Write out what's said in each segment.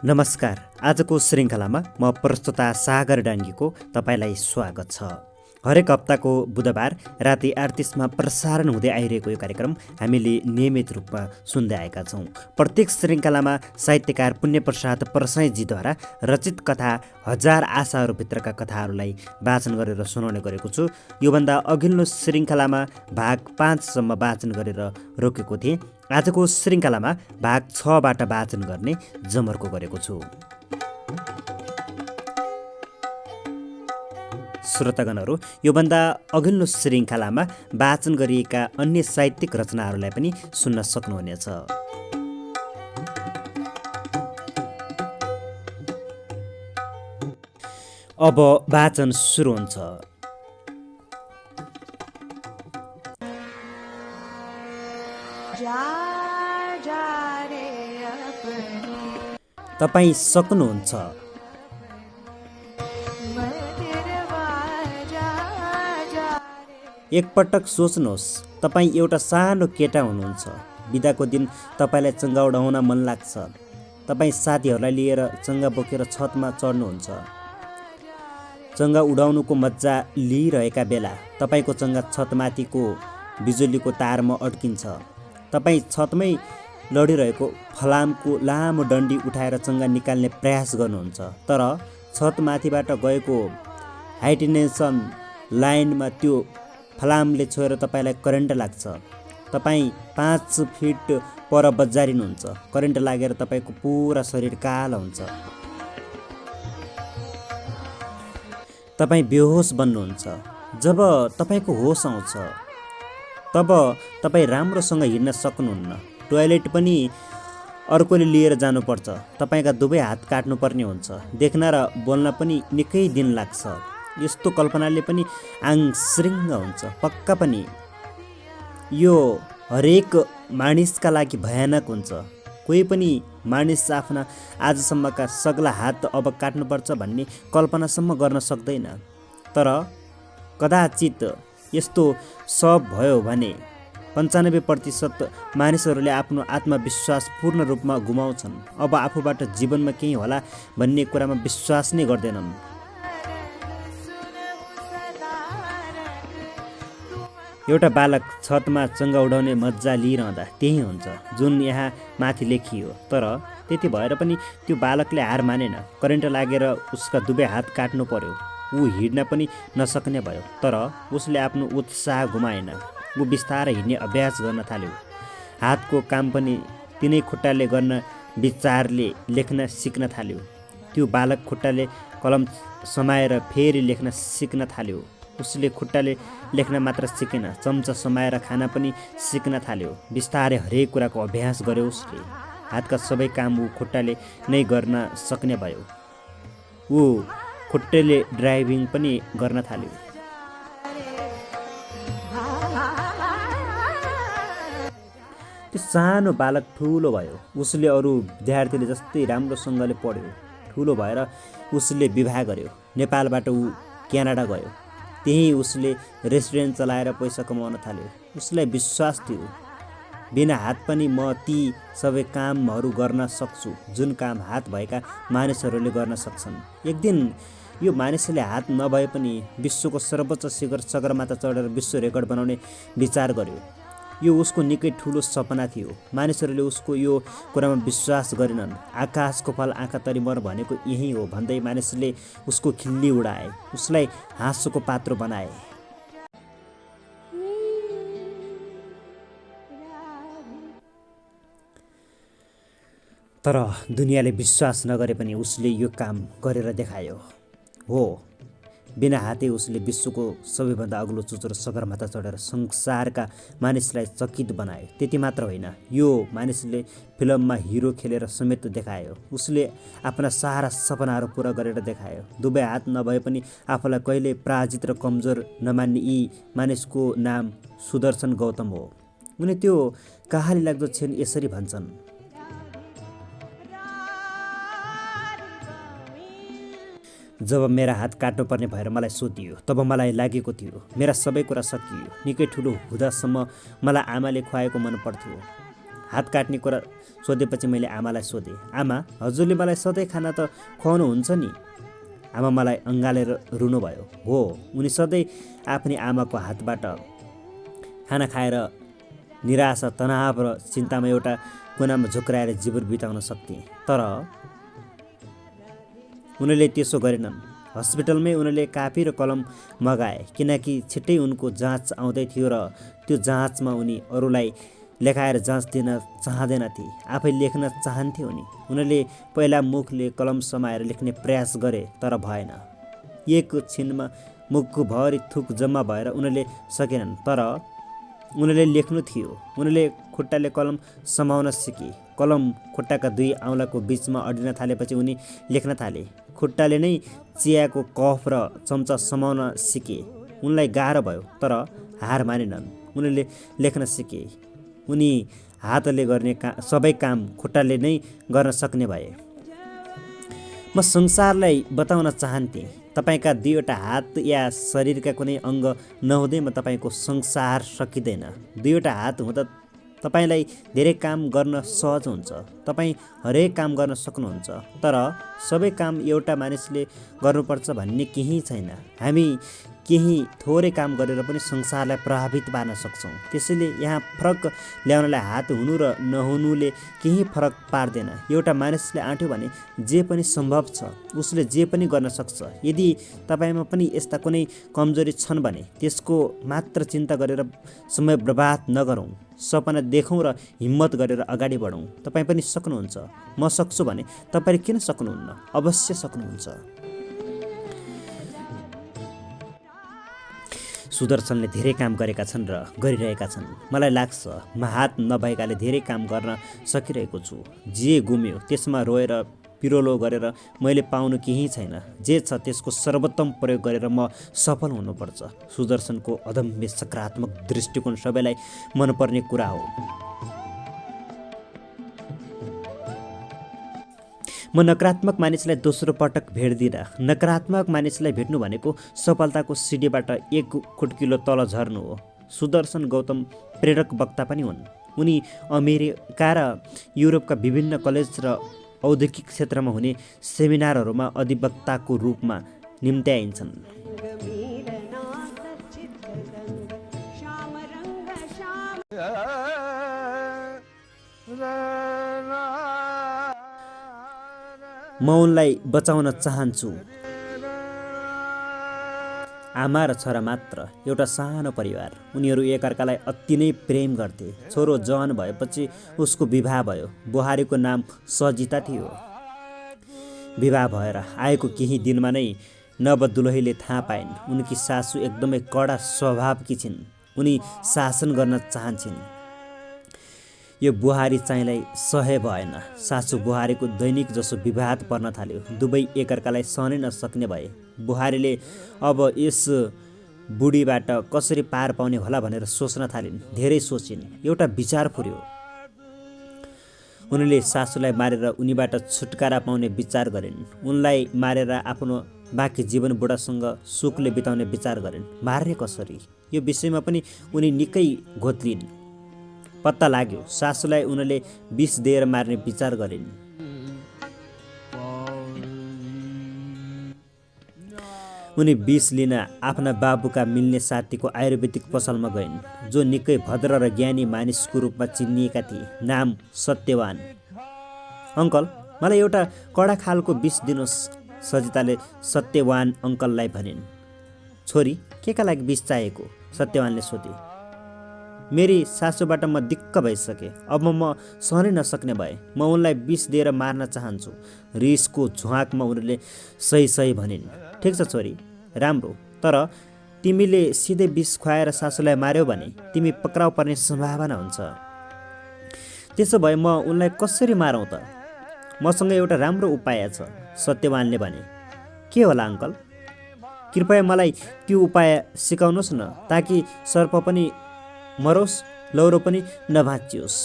नमस्कार। आजको श्रृङ्खलामा म प्रस्तुता सागर डाङ्गीको तपाईँलाई स्वागत छ। हरेक हप्ताको बुधबार राति 8:30मा प्रसारण हुँदै आइरहेको यो कार्यक्रम हामीले नियमित रूपमा सुन्दै आएका छौँ। प्रत्येक श्रृङ्खलामा साहित्यकार पुण्यप्रसाद प्रसाईजीद्वारा रचित कथा हजार आशाहरूभित्रका कथाहरूलाई वाचन गरेर सुनाउने गरेको छु। योभन्दा अघिल्लो श्रृङ्खलामा भाग 5सम्म वाचन गरेर रोकेको थिएँ। आजको श्रृङ्खलामा भाग 6बाट वाचन गर्ने जमर्को गरेको छु। श्रोतागणहरू, योभन्दा अघिल्लो श्रृङ्खलामा वाचन गरिएका अन्य साहित्यिक रचनाहरूलाई पनि सुन्न सक्नुहुनेछ। अब वाचन सुरु हुन्छ। तपाईँ सक्नुहुन्छ। एकपटक सोच्नुहोस्, तपाईँ एउटा सानो केटा हुनुहुन्छ। बिदाको दिन तपाईँलाई चङ्गा उडाउन मन लाग्छ। तपाईँ साथीहरूलाई लिएर चङ्गा बोकेर छतमा चढ्नुहुन्छ। चङ्गा उडाउनुको मजा लिइरहेका बेला तपाईँको चङ्गा छतमाथिको बिजुलीको तारमा अड्किन्छ। तपाईँ छतमै लडिरहेको फलामको लामो डन्डी उठाएर चङ्गा निकाल्ने प्रयास गर्नुहुन्छ, तर छतमाथिबाट गएको हाइटेन्सन लाइनमा त्यो फलामले छोएर तपाईँलाई करेन्ट लाग्छ। तपाईँ 5 फिट पर बजारिनुहुन्छ। करेन्ट लागेर तपाईँको पुरा शरीर कालो हुन्छ। तपाईँ बेहोस बन्नुहुन्छ। जब तपाईँको होस आउँछ तब तपाईँ राम्रोसँग हिँड्न सक्नुहुन्न। टोयलेट पनि अर्कोले लिएर जानुपर्छ। तपाईँका दुवै हात काट्नुपर्ने हुन्छ। देख्न र बोल्न पनि निकै दिन लाग्छ। यस्तो कल्पनाले पनि आङ श्रृङ्ग हुन्छ। पक्का पनि यो हरेक मानिसका लागि भयानक हुन्छ। कोही पनि मानिस आफ्ना आजसम्मका सग्ला हात अब काट्नुपर्छ भन्ने कल्पनासम्म गर्न सक्दैन। तर कदाचित यस्तो सब भयो भने 95% मानिसहरूले आफ्नो आत्मविश्वास पूर्ण रूपमा गुमाउँछन्। अब आफूबाट जीवनमा केही होला भन्ने कुरामा विश्वास नै गर्दैनन्। एउटा बालक छतमा चङ्गा उडाउने मजा लिइरहँदा त्यही हुन्छ जुन यहाँ माथि लेखियो। तर त्यति भएर पनि त्यो बालकले हार मानेन। करेन्ट लागेर उसका दुवै हात काट्नु पर्यो। ऊ हिँड्न पनि नसक्ने भयो। तर उसले आफ्नो उत्साह गुमाएन। ऊ बिस्तारै हिँड्ने अभ्यास गर्न थाल्यो। हातको काम पनि तिनै खुट्टाले गर्न विचारले लेख्न सिक्न थाल्यो। त्यो बालक खुट्टाले कलम समाएर फेरि लेख्न सिक्न थाल्यो। उसले खुट्टाले लेख्न मात्र सिकेन, चम्चा समाएर खान पनि सिक्न थाल्यो। बिस्तारै हरेक कुराको अभ्यास गर्यो उसले। हातका सबै काम ऊ खुट्टाले नै गर्न सक्ने भयो। ऊ खुट्टाले ड्राइभिङ पनि गर्न थाल्यो। त्यो सानो बालक ठुलो भयो। उसले अरू विद्यार्थीले जस्तै राम्रोसँगले पढ्यो। ठुलो भएर उसले विवाह गर्यो। नेपालबाट ऊ क्यानाडा गयो। त्यहीँ उसले रेस्टुरेन्ट चलाएर पैसा कमाउन थाल्यो। उसलाई विश्वास थियो, बिना हात पनि म ती सबै कामहरू गर्न सक्छु जुन काम हात भएका मानिसहरूले गर्न सक्छन्। एक दिन यो मानिसले हात नभए पनि विश्वको सर्वोच्च शिखर सगरमाथा चढेर विश्व रेकर्ड बनाउने विचार गर्यो। यो उसको निकै ठुलो सपना थियो। मानिसहरूले उसको यो कुरामा विश्वास गरेनन्। आकाशको फल आँखा तरिमर भनेको यही हो भन्दै मानिसले उसको खिल्ली उडाए, उसलाई हाँसोको पात्र बनाए। तर दुनियाँले विश्वास नगरे पनि उसले यो काम गरेर देखायो। हो, बिना हातै उसले विश्वको सबैभन्दा अग्लो चुचुरो सगरमाथा चढेर संसारका मानिसलाई चकित बनायो। त्यति मात्र होइन, यो मानिसले फिल्ममा हिरो खेलेर समेत देखायो। उसले आफ्ना सारा सपनाहरू पुरा गरेर देखायो। दुवै हात नभए पनि आफूलाई कहिल्यै पराजित र कमजोर नमान्ने यी मानिसको नाम सुदर्शन गौतम हो। उनी त्यो कहाली लाग्दो क्षण यसरी भन्छन्, जब मेरा हात काट्नुपर्ने भएर मलाई सोधियो तब मलाई लागेको थियो मेरा सबै कुरा सकियो। निकै ठुलो हुँदासम्म मलाई आमाले खुवाएको मन पर्थ्यो। हात काट्ने कुरा सोधेपछि मैले आमालाई सोधेँ, आमा हजुरले मलाई सधैँ खाना त खुवाउनुहुन्छ नि? आमा मलाई अँगालेर रुनुभयो। हो, उनी सधैँ आफ्नी आमाको हातबाट खाना खाएर निराशा, तनाव र चिन्तामा एउटा कुनामा झुक्राएर जीवन बिताउन सक्थे। तर उनले त्यसो गरेनन्। हस्पिटलमै उनले कापी र कलम मगाए, किनकि छिट्टै उनको जाँच आउँदै थियो र त्यो जाँचमा उनी अरूलाई लेखाएर जाँच दिन चाहँदैनथे, आफै लेख्न चाहन्थे। उनले पहिला मुखले कलम समाएर लेख्ने प्रयास गरे, तर भएन। एक छिनमा मुखको भरि थुक जम्मा भएर उनले सकेनन्, तर उनले लेख्नु थियो। उनले खुट्टाले कलम समाउन सिके। कलम खुट्टाका दुई औँलाको बिचमा अडिन थालेपछि उनी लेख्न थाले। खुट्टाले नै चियाको कप र चम्चा समाउन सिके। उनलाई गाह्रो भयो, तर हार मानेनन्। उनले लेख्न सिके। उनी हातले गर्ने सबै काम खुट्टाले नै गर्न सक्ने भए। म संसारलाई बताउन चाहन्थे, तपाईका दुईवटा हात या शरीरका कुनै अङ्ग नहुँदैमा तपाईँको संसार सकिँदैन। दुईवटा हात हुँदा तपाईँलाई धेरै काम गर्न सहज हुन्छ। तपाईँ हरेक काम गर्न सक्नुहुन्छ, तर सबै काम एउटा मानिसले गर्नुपर्छ भन्ने केही छैन। हामी केही थोरै काम गरेर पनि संसारलाई प्रभावित पार्न सक्छौँ। त्यसैले यहाँ फरक ल्याउनलाई हात हुनु र नहुनुले केही फरक पार्दैन। एउटा मानिसले आँट्यो भने जे पनि सम्भव छ, उसले जे पनि गर्न सक्छ। यदि तपाईँमा पनि यस्ता कुनै कमजोरी छन् भने त्यसको मात्र चिन्ता गरेर समय बर्बाद नगरौँ। सपना देखौँ र हिम्मत गरेर अगाडि बढौँ। तपाईँ पनि सक्नुहुन्छ। म सक्छु भने तपाईँले किन सक्नुहुन्न? अवश्य सक्नुहुन्छ। सुदर्शनले धेरै काम गरेका छन् र गरिरहेका छन्। मलाई लाग्छ म हात नभएकाले धेरै काम गर्न सकिरहेको छु। जे गुम्यो त्यसमा रोएर पिरोलो गरेर मैले पाउनु केही छैन। जे छ त्यसको सर्वोत्तम प्रयोग गरेर म सफल हुनुपर्छ। सुदर्शनको अदम्य सकारात्मक दृष्टिकोण सबैलाई मनपर्ने कुरा हो। म नकारात्मक मानिसलाई दोस्रो पटक भेट्दिनँ। नकारात्मक मानिसलाई भेट्नु भनेको सफलताको सिडीबाट एक खुट्किलो तल झर्नु हो। सुदर्शन गौतम प्रेरक वक्ता पनि हुन्। उनी अमेरिका र युरोपका विभिन्न कलेज र औद्योगिक क्षेत्रमा हुने सेमिनारहरूमा अधिवक्ताको रूपमा निम्त्याइन्छन्। म उनलाई बचाउन चाहन्छु। आमा र छोरा मात्र, एउटा सानो परिवार। उनीहरू एकअर्कालाई अति नै प्रेम गर्थे। छोरो जवान भएपछि उसको विवाह भयो। बुहारीको नाम सजिता थियो। विवाह भएर आएको केही दिनमा नै नवदुलहीले थाहा पाइन् उनकी सासू एकदमै कडा स्वभावकी छिन्। उनी शासन गर्न चाहन्छन्। यो बुहारी चाहिँलाई सहे भएन। सासू बुहारीको दैनिक जसो विवाद पर्न थाल्यो। दुवै एकअर्कालाई सहनै नसक्ने भए। बुहारीले अब यस बुढीबाट कसरी पार पाउने होला भनेर सोच्न थालिन्। धेरै सोचिन्। एउटा विचार फुर्यो। उनले सासूलाई मारेर उनीबाट छुटकारा पाउने विचार गरिन्। उनलाई मारेर आफ्नो बाँकी जीवन बुढासँग सुखले बिताउने विचार गरिन्। मार्ने कसरी? यो विषयमा पनि उनी निकै घोत्लिन्। पत्ता लाग्यो सासूलाई उनले विष दिएर मार्ने विचार गरिन्। उनी विष लिन आफ्ना बाबुका मिल्ने साथीको आयुर्वेदिक पसलमा गइन्, जो निकै भद्र र ज्ञानी मानिसको रूपमा चिनिएका थिए। नाम सत्यवान। अङ्कल, मलाई एउटा कडा खालको विष दिनुहोस्, सजिताले सत्यवान अङ्कललाई भनिन्। छोरी, केका लागि विष चाहिएको? सत्यवानले सोधे। मेरी सासूबाट म दिक्क भइसके। अब म सहनै नसक्ने भए। म उनलाई विष दिएर मार्न चाहन्छु। रिसको झुवाकमा उनले सही भनिन्। ठिक छ छोरी, राम्रो। तर तिमीले सिधै विष खुवाएर सासूलाई मार्यौ भने तिमी पक्राउ पर्ने सम्भावना हुन्छ। त्यसो भए म उनलाई कसरी मारौँ त? मसँग एउटा राम्रो उपाय छ, सत्यवानले भने। के होला अङ्कल? कृपया मलाई त्यो उपाय सिकाउनुहोस् न, ताकि सर्प पनि मरोस्, लौरो पनि नभाँचियोस्,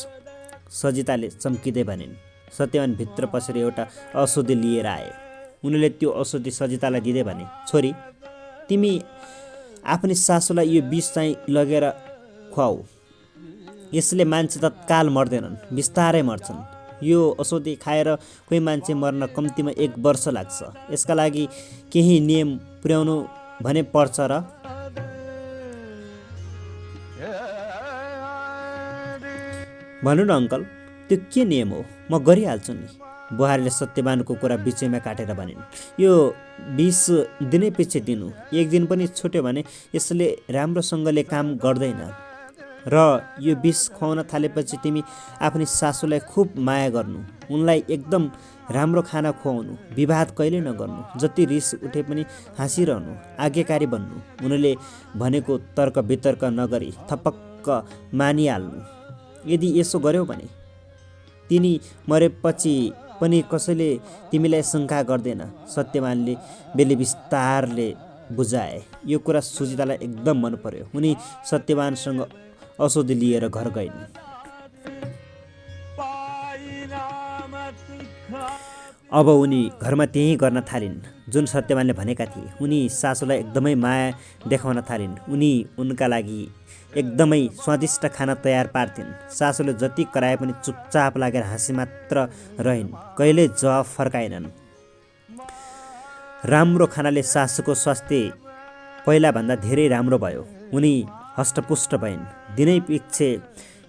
सजिताले चम्किँदै भनिन्। सत्यवान भित्र पसेर एउटा औषधि लिएर आए। उनले त्यो औषधि सजितालाई दिँदै भने, छोरी, तिमी आफ्नी सासूलाई यो विष चाहिँ लगेर खुवाऊ। यसले मान्छे तत्काल मर्दैनन्, बिस्तारै मर्छन्। यो औषधि खाएर कोही मान्छे मर्न कम्तीमा 1 वर्ष लाग्छ। यसका लागि केही नियम पुर्याउनु भने पर्छ र? भन्नु न अङ्कल, त्यो के नियम हो? म गरिहाल्छु नि। बुहारीले सत्यवानको कुरा बिचैमा काटेर भनिन्। यो विष दिनै पछि दिनु, 1 दिन पनि छुट्यो भने यसले राम्रोसँगले काम गर्दैन। र यो विष खुवाउन थालेपछि तिमी आफ्नी सासूलाई खुब माया गर्नु, उनलाई एकदम राम्रो खाना खुवाउनु, विवाद कहिल्यै नगर्नु, जति रिस उठे पनि हाँसिरहनु, आज्ञाकारी बन्नु, उनले भनेको तर्क वितर्क नगरी थपक्क मानिहाल्नु। यदि यसो गर्यौ भने तिनी मरेपछि पनि कसैले तिमीलाई शङ्का गर्दैन। सत्यवानले बेली विस्तारले बुझाए। यो कुरा सुजितालाई एकदम मन पर्यो। उनी सत्यवानसँग औषधि लिएर घर गइन्। अब उनी घरमा त्यही गर्न थालिन् जुन सत्यवानले भनेका थिए। उनी सासूलाई एकदमै माया देखाउन थालिन्। उनी उनका लागि एकदमै स्वादिष्ट खाना तयार पार्थिन्। सासूले जति कराए पनि चुपचाप लागेर हाँसी मात्र रहिन्, कहिल्यै जवाफ फर्काएनन्। राम्रो खानाले सासूको स्वास्थ्य पहिलाभन्दा धेरै राम्रो भयो। उनी हष्टपुष्ट भइन्। दिनै पछि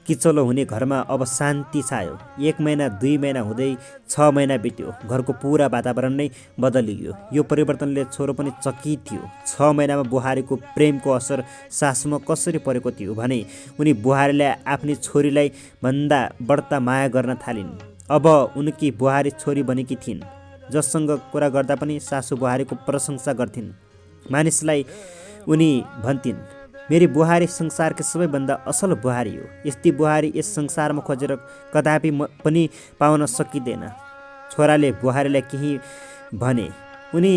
किचलो हुने घरमा अब शान्ति छायो। 1 महिना 2 महिना हुँदै 6 महिना बित्यो। घरको पुरा वातावरण नै बदलियो। यो परिवर्तनले छोरो पनि चकित थियो। 6 महिनामा बुहारीको प्रेमको असर सासूमा कसरी परेको थियो भने उनी बुहारीलाई आफ्नी छोरीलाई भन्दा बढ्ता माया गर्न थालिन्। अब उनकी बुहारी छोरी बनेकी थिइन्। जससँग कुरा गर्दा पनि सासू बुहारीको प्रशंसा गर्थिन्। मानिसलाई उनी भन्थिन्, मेरी बुहारी संसारकै सबैभन्दा असल बुहारी हो। यस्ती बुहारी यस संसारमा खोजेर कदापि पनि पाउन सकिँदैन। छोराले बुहारीलाई केही भने उनी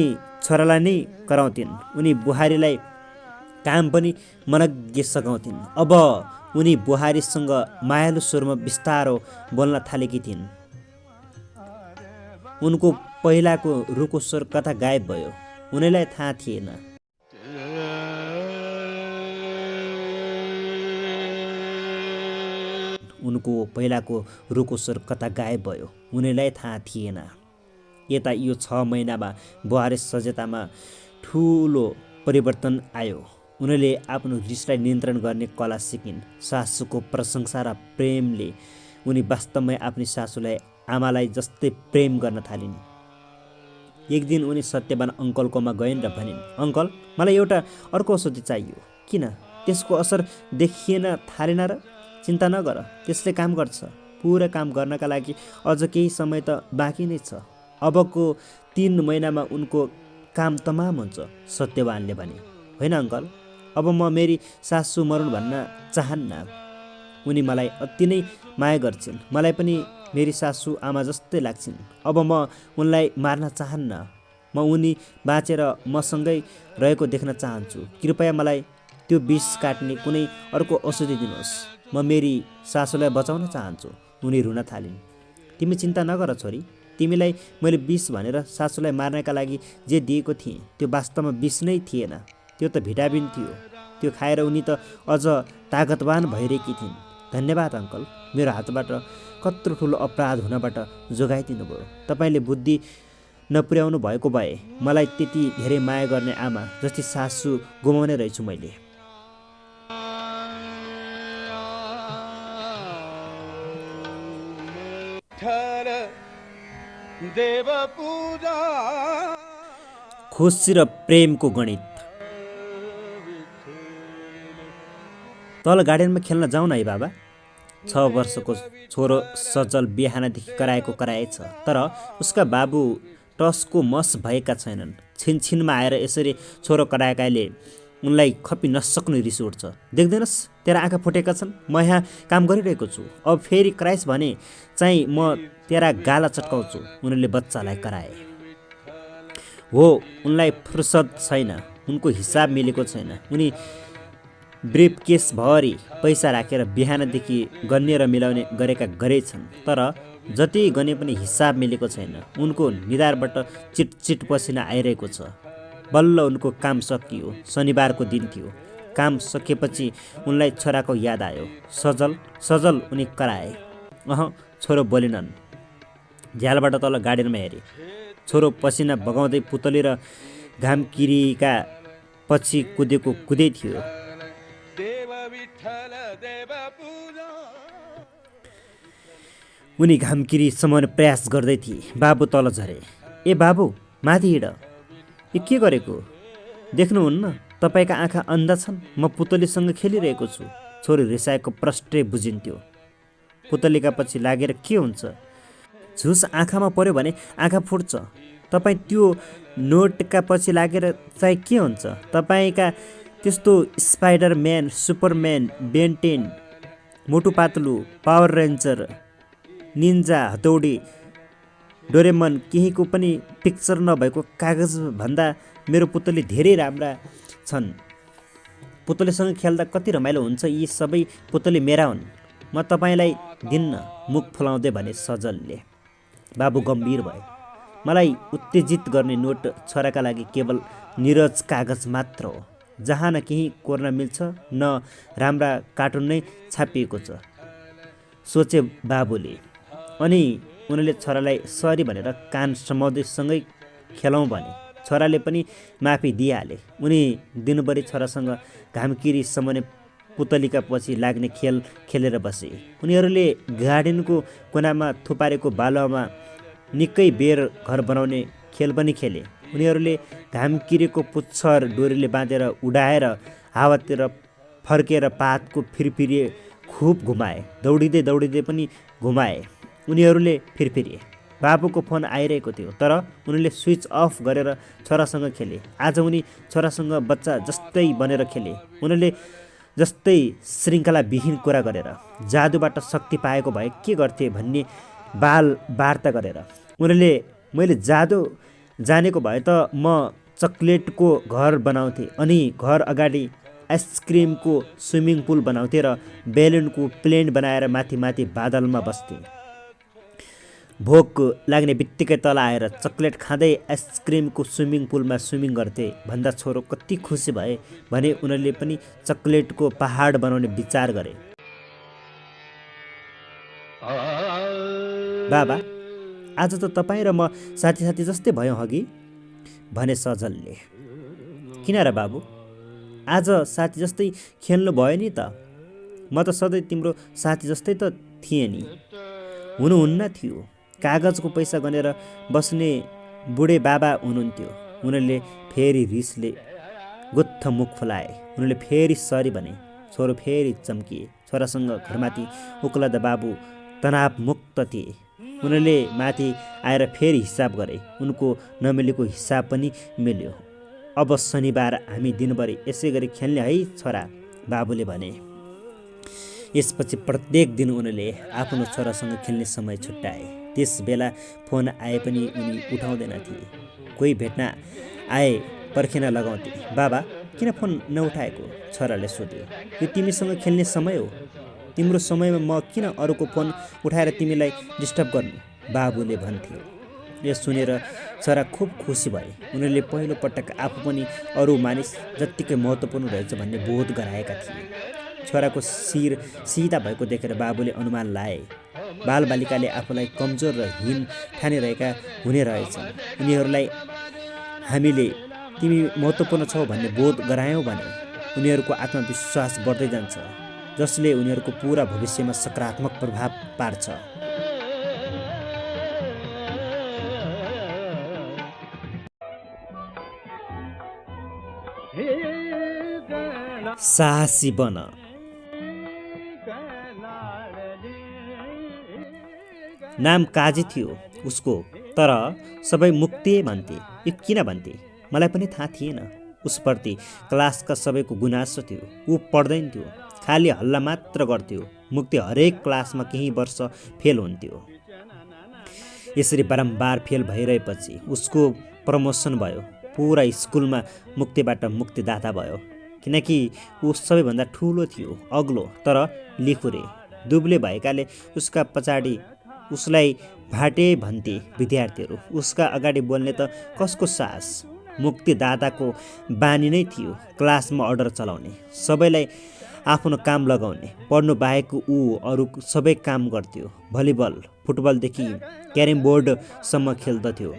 छोरालाई नै कराउँथिन्। उनी बुहारीलाई काम पनि मनग्गे सघाउँथिन्। अब उनी बुहारीसँग मायालु स्वरमा बिस्तारो बोल्न थालेकी थिइन्। उनको पहिलाको रुखो स्वर कता गायब भयो, उनीलाई थाहा थिएन। उनको पहिलाको रुखो स्वर कता गायब भयो, उनीलाई थाहा थिएन। यता यो 6 महिनामा बुहारी सजेतामा ठुलो परिवर्तन आयो। उनीले आफ्नो रिसलाई नियन्त्रण गर्ने कला सिकिन्। सासूको प्रशंसा र प्रेमले उनी वास्तवमै आफ्नी सासूलाई आमालाई जस्तै प्रेम गर्न थालिन्। एक दिन उनी सत्यवान अङ्कलकोमा गइन् र भनिन्, अङ्कल, मलाई एउटा अर्को औषधि चाहियो। किन? त्यसको असर देखिएन थालेन र? चिन्ता नगर, त्यसले काम गर्छ। पुरा काम गर्नका लागि अझ केही समय त बाँकी नै छ। अबको 3 महिनामा उनको काम तमाम हुन्छ, सत्यवानले भने। होइन अङ्कल, अब म मेरी सासू मरुन् भन्न चाहन्न। उनी मलाई अति नै माया गर्छिन्। मलाई पनि मेरी सासू आमा जस्तै लाग्छिन्। अब म उनलाई मार्न चाहन्न। म उनी बाँचेर मसँगै रहेको देख्न चाहन्छु। कृपया मलाई त्यो विष काट्ने कुनै अर्को औषधि दिनुहोस्। म मेरी सासूलाई बचाउन चाहन्छु। उनी रुन थालिन्। तिमी चिन्ता नगर छोरी, तिमीलाई मैले विष भनेर सासूलाई मार्नका लागि जे दिएको थिएँ त्यो वास्तवमा विष नै थिएन, त्यो त भिटामिन थियो। त्यो खाएर उनी त अझ तागतवान भइरहेकी थिइन्। धन्यवाद अङ्कल, मेरो हातबाट कत्रो ठुलो अपराध हुनबाट जोगाइदिनु भयो। तपाईँले बुद्धि नपुर्याउनु भएको भए मलाई त्यति धेरै माया गर्ने आमा जस्तै सासू गुमाउने रहेछु मैले। खुसी र प्रेमको गणित। तल गार्डनमा खेल्न जाउँ न है बाबा। 6 वर्षको छोरो सजल बिहानदेखि कराएको कराएछ, तर उसका बाबु टसको मस भएका छैनन्। छिनछिनमा आएर यसरी छोरो कराएकाले उनलाई खपी नसक्ने रिस उठ्छ। देख्दैनस् तेरा आँखा फुटेका छन्, म यहाँ काम गरिरहेको छु। अब फेरि कराइस् भने चाहिँ म तेरा गाला चट्काउँछु। उनीहरूले बच्चालाई कराए। हो, उनलाई फुर्सद छैन, उनको हिसाब मिलेको छैन। उनी ब्रिफकेस भरि पैसा राखेर बिहानदेखि गन्ने र मिलाउने गरेका गरेछन्, तर जति गने पनि हिसाब मिलेको छैन। उनको निधारबाट चिटचिट पसिना आइरहेको छ। बल्ल उनको काम सकियो। शनिबारको दिन थियो। काम सकेपछि उनलाई छोराको याद आयो। सजल सजल उनी कराए। छोरो बोलेनन्। झ्यालबाट तल गार्डनमा हेरे। छोरो पसिना बगाउँदै पुतली र घामकिरीका पछि कुदेको कुदै थियो। उनी घामकिरी समाउने प्रयास गर्दै थिए। बाबु तल झरे। ए बाबु, माथि हिँड। ए के गरेको? देख्नुहुन्न तपाईँका आँखा अन्धा छन्? म पुतलीसँग खेलिरहेको छु। छोरी रिसाएको प्रष्टै बुझिन्थ्यो। पुतलीका पछि लागेर के हुन्छ? झुस आँखामा पर्यो भने आँखा फुट्छ। तपाईँ त्यो नोटका पछि लागेर चाहिँ के हुन्छ? तपाईँका त्यस्तो स्पाइडरम्यान, सुपरम्यान, बेन्टेन, मोटु पातलु, पावर रेन्जर, निन्जा, हतौडी, डोरेमन केहीको पनि पिक्चर नभएको कागजभन्दा मेरो पुतली धेरै राम्रा छन्। पुतलीसँग खेल्दा कति रमाइलो हुन्छ। यी सबै पुतली मेरा हुन्। म तपाईँलाई दिन्न, मुख फुलाउँदै भने सजलले। बाबु गम्भीर भए। मलाई उत्तेजित गर्ने नोट छोराका लागि केवल निरज कागज मात्र हो, जहाँ न केही कोर्न मिल्छ, न राम्रा कार्टुन नै छापिएको छ, सोचे बाबुले। अनि उनले छोरालाई सरी भनेर कान समाउँदै सँगै खेलौँ भने छोराले पनि माफी दिइहाले। उनी दिनभरि छोरासँग घामकिरी समाउने पुतलीका पछि लाग्ने खेल खेलेर बसे। उनीहरूले गार्डनको कुनामा थुपारेको बालुवामा निकै बेर घर बनाउने खेल पनि खेले। उनीहरूले घामकिरीको पुच्छर डोरीले बाँधेर उडाएर हावातिर फर्केर पातको फिरफिरे खुब घुमाए। दौडिँदै दौडिँदै पनि घुमाए। उनीहरूले फिरफिरे। बाबुको फोन आइरहेको थियो, तर उनले स्विच अफ गरेर छोरासँग खेले। आज उनी छोरासँग बच्चा जस्तै बनेर खेले। उनले जस्तै श्रृङ्खलाविहीन कुरा गरेर, जादुबाट शक्ति पाएको भए के गर्थे भन्ने बाल वार्ता गरेर। उनले मैले जादु जानेको भए त म चकलेटको घर बनाउँथे, अनि घर अगाडि आइसक्रिमको स्विमिङ पुल बनाउँथे र बेलुनको प्लेन बनाएर माथि माथि बादलमा बस्थे। भोक लाग्ने बित्तिकै तल आएर चकलेट खाँदै आइसक्रिमको स्विमिङ पुलमा स्विमिङ गर्थे भन्दा छोरो कति खुसी भए भने उनले पनि चकलेटको पहाड बनाउने विचार गरे। बाबा, आज त तपाईँ र म साथी साथी जस्तै भयौँ हगि, भने सजलले। किन र बाबु, आज साथी जस्तै खेल्नु भयो नि त। म त सधैँ तिम्रो साथी जस्तै त थिएँ नि। हुनुहुन्न थियो। कागजको पैसा गनेर बस्ने बुढे बाबा हुनुहुन्थ्यो। उनले फेरि रिसले गुत्थ मुख फुलाए। उनले फेरि सरी भने। छोरो फेरि चम्किए। छोरासँग घरमाथि उक्लदा बाबु तनावमुक्त थिए। उनले माथि आएर फेरि हिसाब गरे। उनको नमिलेको हिसाब पनि मिल्यो। अब शनिबार हामी दिनभरि यसै गरी खेल्ने है छोरा, बाबुले भने। यसपछि प्रत्येक दिन उनले आफ्नो छोरासँग खेल्ने समय छुट्याए। त्यस बेला फोन आए पनि उनी उठाउँदैन थिए। कोही भेट्न आए पर्खिन लगाउँथे। बाबा, किन फोन नउठाएको? छोराले सोध्यो। यो तिमीसँग खेल्ने समय हो। तिम्रो समयमा म किन अरूको फोन उठाएर तिमीलाई डिस्टर्ब गर्नु? बाबुले भन्थे। यो सुनेर छोरा खुब खुसी भए। उनीहरूले पहिलो पटक आफू पनि अरू मानिस जत्तिकै महत्त्वपूर्ण रहेछ भन्ने बोध गराएका थिए। छोराको शिर सिधा भएको देखेर बाबुले अनुमान लाए। बालबालिकाले आफूलाई कमजोर र हीन ठानिरहेका हुने रहेछन्। उनीहरूलाई हामीले तिमी महत्त्वपूर्ण छौ भन्ने बोध गरायौँ भने उनीहरूको आत्मविश्वास बढ्दै जान्छ, जसले उनीहरूको पुरा भविष्यमा सकारात्मक प्रभाव पार्छ। साहसी बन। नाम काजी थियो उसको, तर सबै मुक्ति भन्थे। यो किन भन्थे मलाई पनि थाहा थिएन। उसप्रति क्लासका सबैको गुनासो थियो। ऊ पढ्दैन थियो, खालि हल्ला मात्र गर्थ्यो। मुक्ति हरेक क्लासमा केही वर्ष फेल हुन्थ्यो। यसरी बारम्बार फेल भइरहेपछि उसको प्रमोसन भयो। पुरा स्कुलमा मुक्तिबाट मुक्तिदाता भयो, किनकि ऊ सबैभन्दा ठुलो थियो, अग्लो, तर लिखुरे। दुब्ले भएकाले उसका पछाडि उसलाई भाटे भन्थे विद्यार्थीहरू। उसका अगाडि बोल्ने त कसको साहस? मुक्तिदाताको बानी नै थियो क्लासमा अर्डर चलाउने, सबैलाई आफ्नो काम लगाउने। पढ्नु बाहेक ऊ अरू सबै काम गर्थ्यो। भलिबल, फुटबलदेखि क्यारम बोर्डसम्म खेल्दथ्यो।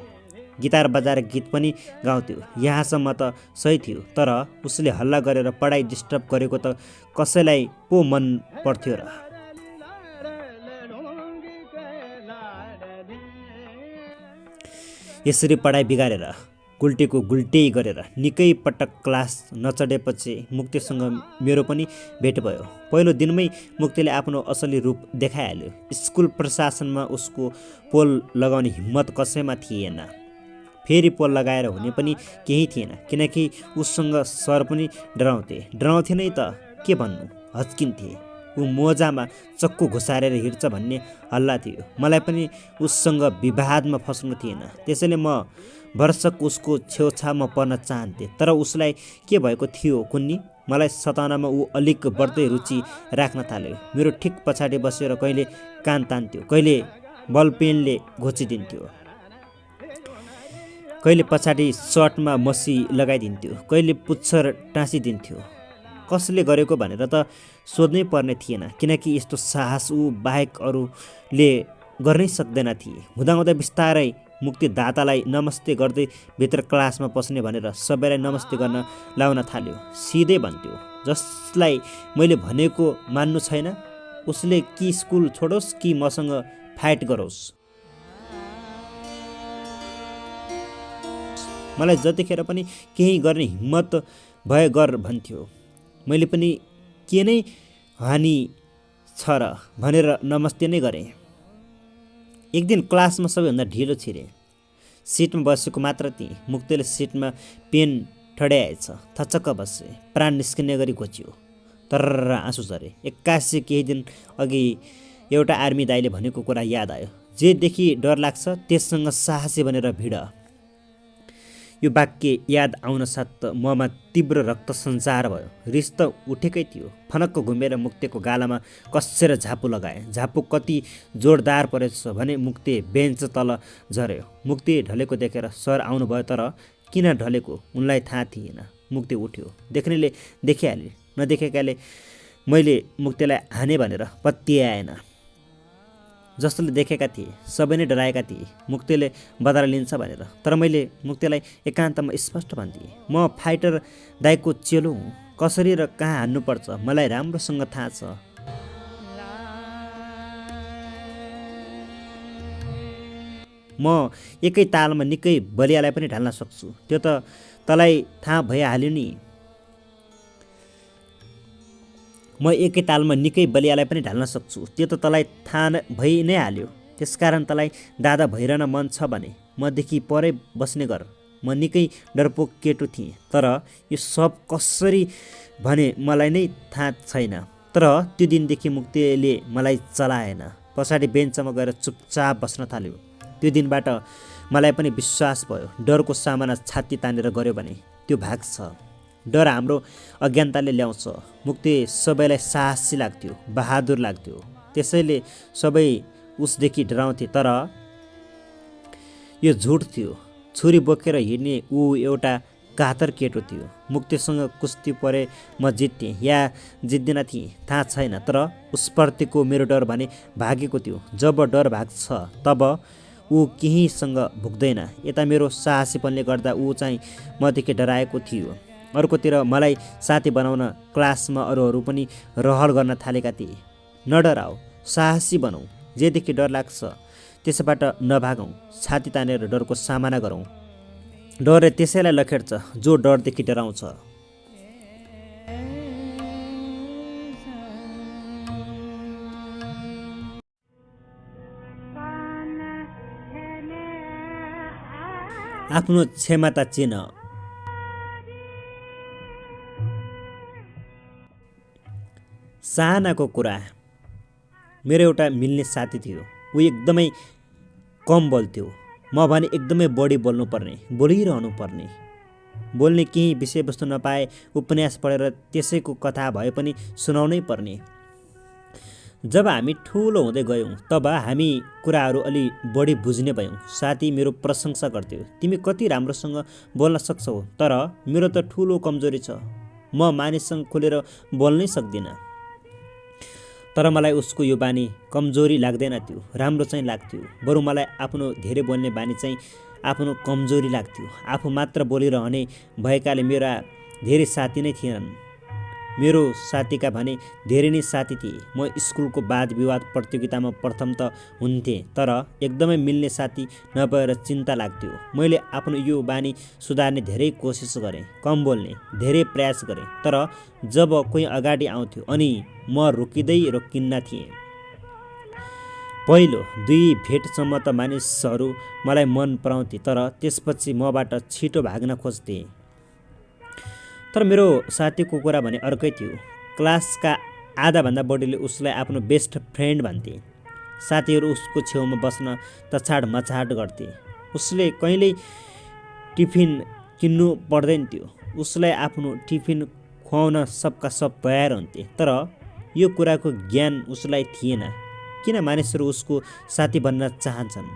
गिटार बजाएर गीत पनि गाउँथ्यो। यहाँसम्म त सही थियो, तर उसले हल्ला गरेर पढाइ डिस्टर्ब गरेको त कसैलाई पो मन पर्थ्यो र। यसरी पढाइ बिगारेर गुल्टेको गुल्टे गरेर निकै पटक क्लास नचढेपछि मुक्तिसँग मेरो पनि भेट भयो। पहिलो दिनमै मुक्तिले आफ्नो असली रूप देखाइहाल्यो। स्कुल प्रशासनमा उसको पोल लगाउने हिम्मत कसैमा थिएन। फेरि पोल लगाएर हुने पनि केही थिएन, किनकि उसँग सर पनि डराउँथे नै त के भन्नु, हच्किन्थे। ऊ मोजामा चक्कु घुसारेर हिँड्छ भन्ने हल्ला थियो। मलाई पनि उससँग विवादमा फस्नु थिएन, त्यसैले म वर्षक उसको छेउछाउमा पर्न चाहन्थे। तर उसलाई के भएको थियो कुन्नी, मलाई सताउनमा ऊ अलिक बढ्दै रुचि राख्न थाल्यो। मेरो ठिक पछाडि बसेर कहिले कान तान्थ्यो, कहिले बलपेनले घोचिदिन्थ्यो, कहिले पछाडि सर्टमा मसी लगाइदिन्थ्यो, कहिले पुच्छर टाँसिदिन्थ्यो। कसले गरेको भनेर त सोध्नै पर्ने थिएन, किनकि यस्तो साहस ऊ बाहेक अरूले गर्नै सक्दैन थिए। हुँदाहुँदै बिस्तारै मुक्तिदातालाई नमस्ते गर्दै भित्र क्लासमा पस्ने भनेर सबैलाई नमस्ते गर्न लाउन थाल्यो। सिधै भन्थ्यो, जसलाई मैले भनेको मान्नु छैन उसले कि स्कुल छोडोस् कि मसँग फाइट गरोस्। मलाई जतिखेर पनि केही गर्ने हिम्मत भए गर भन्थ्यो। मैले पनि के नै हानि छ र भनेर नमस्ते नै गरेँ। एक दिन क्लासमा सबैभन्दा ढिलो छिरे। सिटमा बसेको मात्र थिएँ। मुक्तिले सिटमा पेन ठड्याएछ। थचक्क बसे। प्राण निस्किने गरी घोचियो। तर आँसु झरे। 81 केही दिन अघि एउटा आर्मी दाइले भनेको कुरा याद आयो। जेदेखि डर लाग्छ त्यससँग साहसी बनेर भिड। यो वाक्य याद आउन साथ ममा तीव्र रक्त सञ्चार भयो। रिस त उठेकै थियो। फनक्क घुमेर मुक्तिको गालामा कसेर झापु लगाए। झापु कति जोरदार परेछ भने मुक्ति बेन्च तल झर्यो। मुक्ति ढलेको देखेर सर आउनुभयो, तर किन ढलेको उनलाई थाहा थिएन। मुक्ति उठ्यो। देख्नेले देखिहाले, नदेखेकाले मैले मुक्तिलाई हाने भनेर पत्याएन। जसले देखेका थिए सबै नै डराएका थिए मुक्तिले बदला लिन्छ भनेर। तर मैले मुक्तिलाई एकान्तमा स्पष्ट भन्थे, म फाइटर दाइको चेलो हुँ। कसरी र कहाँ हान्नुपर्छ मलाई राम्रोसँग थाहा छ। म एकै तालमा निकै बलियालाई पनि ढाल्न सक्छु। त्यो त तँलाई थाहा भइहाल्यो नि। म एकै तालमा निकै बलियालाई पनि ढाल्न सक्छु, त्यो त तँलाई थाहा भइ नै हाल्यो। त्यसकारण तँलाई दादा भइरहन मन छ भने मदेखि परै बस्ने गर। म निकै डरपोक केटो थिएँ, तर यो सब कसरी भने मलाई नै थाहा छैन। तर त्यो दिनदेखि मुक्तिले मलाई चलाएन। पछाडि बेन्चमा गएर चुपचाप बस्न थाल्यो। त्यो दिनबाट मलाई पनि विश्वास भयो, डरको सामना छाती तानेर गर्यो भने त्यो भाग्छ। डर हाम्रो अज्ञानताले ल्याउँछ। मुक्ति सबैलाई साहसी लाग्थ्यो, बहादुर लाग्थ्यो, त्यसैले सबै उसदेखि डराउँथे। तर यो झुट थियो। छुरी बोकेर हिँड्ने ऊ एउटा कातर केटो थियो। मुक्तिसँग कुस्ती परे म जित्थेँ या जित्दिन थिएँ थाहा छैन, तर उसप्रतिको मेरो डर भने भागेको थियो। जब डर भाग्छ तब ऊ केहीसँग भुक्दैन। यता मेरो साहसीपनले गर्दा ऊ चाहिँ मदेखि डराएको थियो। अर्कोतिर मलाई साथी बनाउन क्लासमा अरूहरू पनि रहल गर्न थालेका थिए। नडराऊ, साहसी बनौँ, जेदेखि डर लाग्छ त्यसबाट नभागौँ, छाती तानेर डरको सामना गरौँ। डरले त्यसैलाई लखेट्छ जो डरदेखि डराउँछ। आफ्नो क्षमता चिन। सानाको कुरा। मेरो एउटा मिल्ने साथी थियो। ऊ एकदमै कम बोल्थ्यो। म भने एकदमै बढी बोल्नुपर्ने, बोलिरहनु पर्ने। बोल्ने केही विषयवस्तु नपाए उपन्यास पढेर त्यसैको कथा भए पनि सुनाउनै पर्ने। जब हामी ठुलो हुँदै गयौँ तब हामी कुराहरू अलि बढी बुझ्ने भयौँ। साथी मेरो प्रशंसा गर्थ्यो, तिमी कति राम्रोसँग बोल्न सक्छौ, तर मेरो त ठुलो कमजोरी छ, म मानिससँग खुलेर बोल्नै सक्दिनँ। तर मलाई उसको यो बानी कमजोरी लाग्दैन थियो, राम्रो चाहिँ लाग्थ्यो। बरु मलाई आफ्नो धेरै बोल्ने बानी चाहिँ आफ्नो कमजोरी लाग्थ्यो। आफू मात्र बोलिरहने भएकाले मेरा धेरै साथी नै थिएनन्। मेरो साथीका भने धेरै नै साथी थिए। म स्कुलको वाद विवाद प्रतियोगितामा प्रथम त हुन्थेँ, तर एकदमै मिल्ने साथी नभएर चिन्ता लाग्थ्यो। मैले आफ्नो यो बानी सुधार्ने धेरै कोसिस गरेँ, कम बोल्ने धेरै प्रयास गरेँ, तर जब कोही अगाडि आउँथ्यो अनि म रोकिन्न थिएँ। पहिलो 2 भेटसम्म त मानिसहरू मलाई मन पराउँथे, तर त्यसपछि मबाट छिटो भाग्न खोज्थे। तर मेरो साथीको कुरा भने अर्कै थियो। क्लासका आधाभन्दा बढीले उसलाई आफ्नो बेस्ट फ्रेन्ड भन्थे। साथीहरू उसको छेउमा बस्न तछाड मछाड गर्थे। उसले कहिल्यै टिफिन किन्नु पर्दैन थियो। उसलाई आफ्नो टिफिन खुवाउन सबका सब तयार हुन्थे, तर यो कुराको ज्ञान उसलाई थिएन किन मानिसहरू उसको साथी बन्न चाहन्छन्।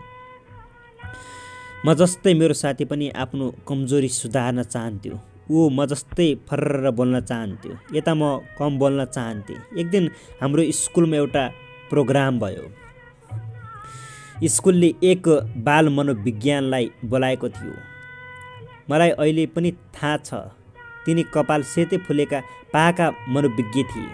म जस्तै मेरो साथी पनि आफ्नो कमजोरी सुधार्न चाहन्थ्यो। ऊ म जस्तै फर्र बोल्न चाहन्थ्यो, यता म कम बोल्न चाहन्थेँ। एक दिन हाम्रो स्कुलमा एउटा प्रोग्राम भयो। स्कुलले एक बाल मनोविज्ञानलाई बोलाएको थियो। मलाई अहिले पनि थाहा छ, तिनी कपाल सेतै फुलेका पाका मनोविज्ञ थिए।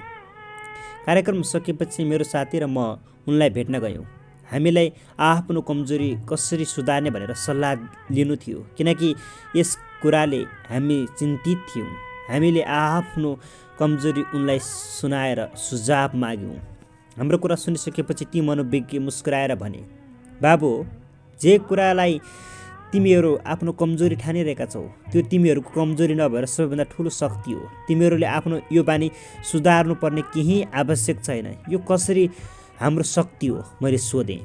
कार्यक्रम सकेपछि मेरो साथी र म उनलाई भेट्न गयौँ। हामीलाई आफ्नो कमजोरी कसरी सुधार्ने भनेर सल्लाह लिनु थियो, किनकि यस कुराले हामी चिन्तित थियौँ। हामीले आफ्नो कमजोरी उनलाई सुनाएर सुझाव माग्यौँ। हाम्रो कुरा सुनिसकेपछि ती मनोविज्ञ मुस्कुराएर भने, बाबु, जे कुरालाई तिमीहरू आफ्नो कमजोरी ठानिरहेका छौ त्यो तिमीहरूको कमजोरी नभएर सबैभन्दा ठुलो शक्ति हो। तिमीहरूले आफ्नो यो बानी सुधार्नु पर्ने केही आवश्यक छैन। यो कसरी हाम्रो शक्ति हो? मैले सोधेँ।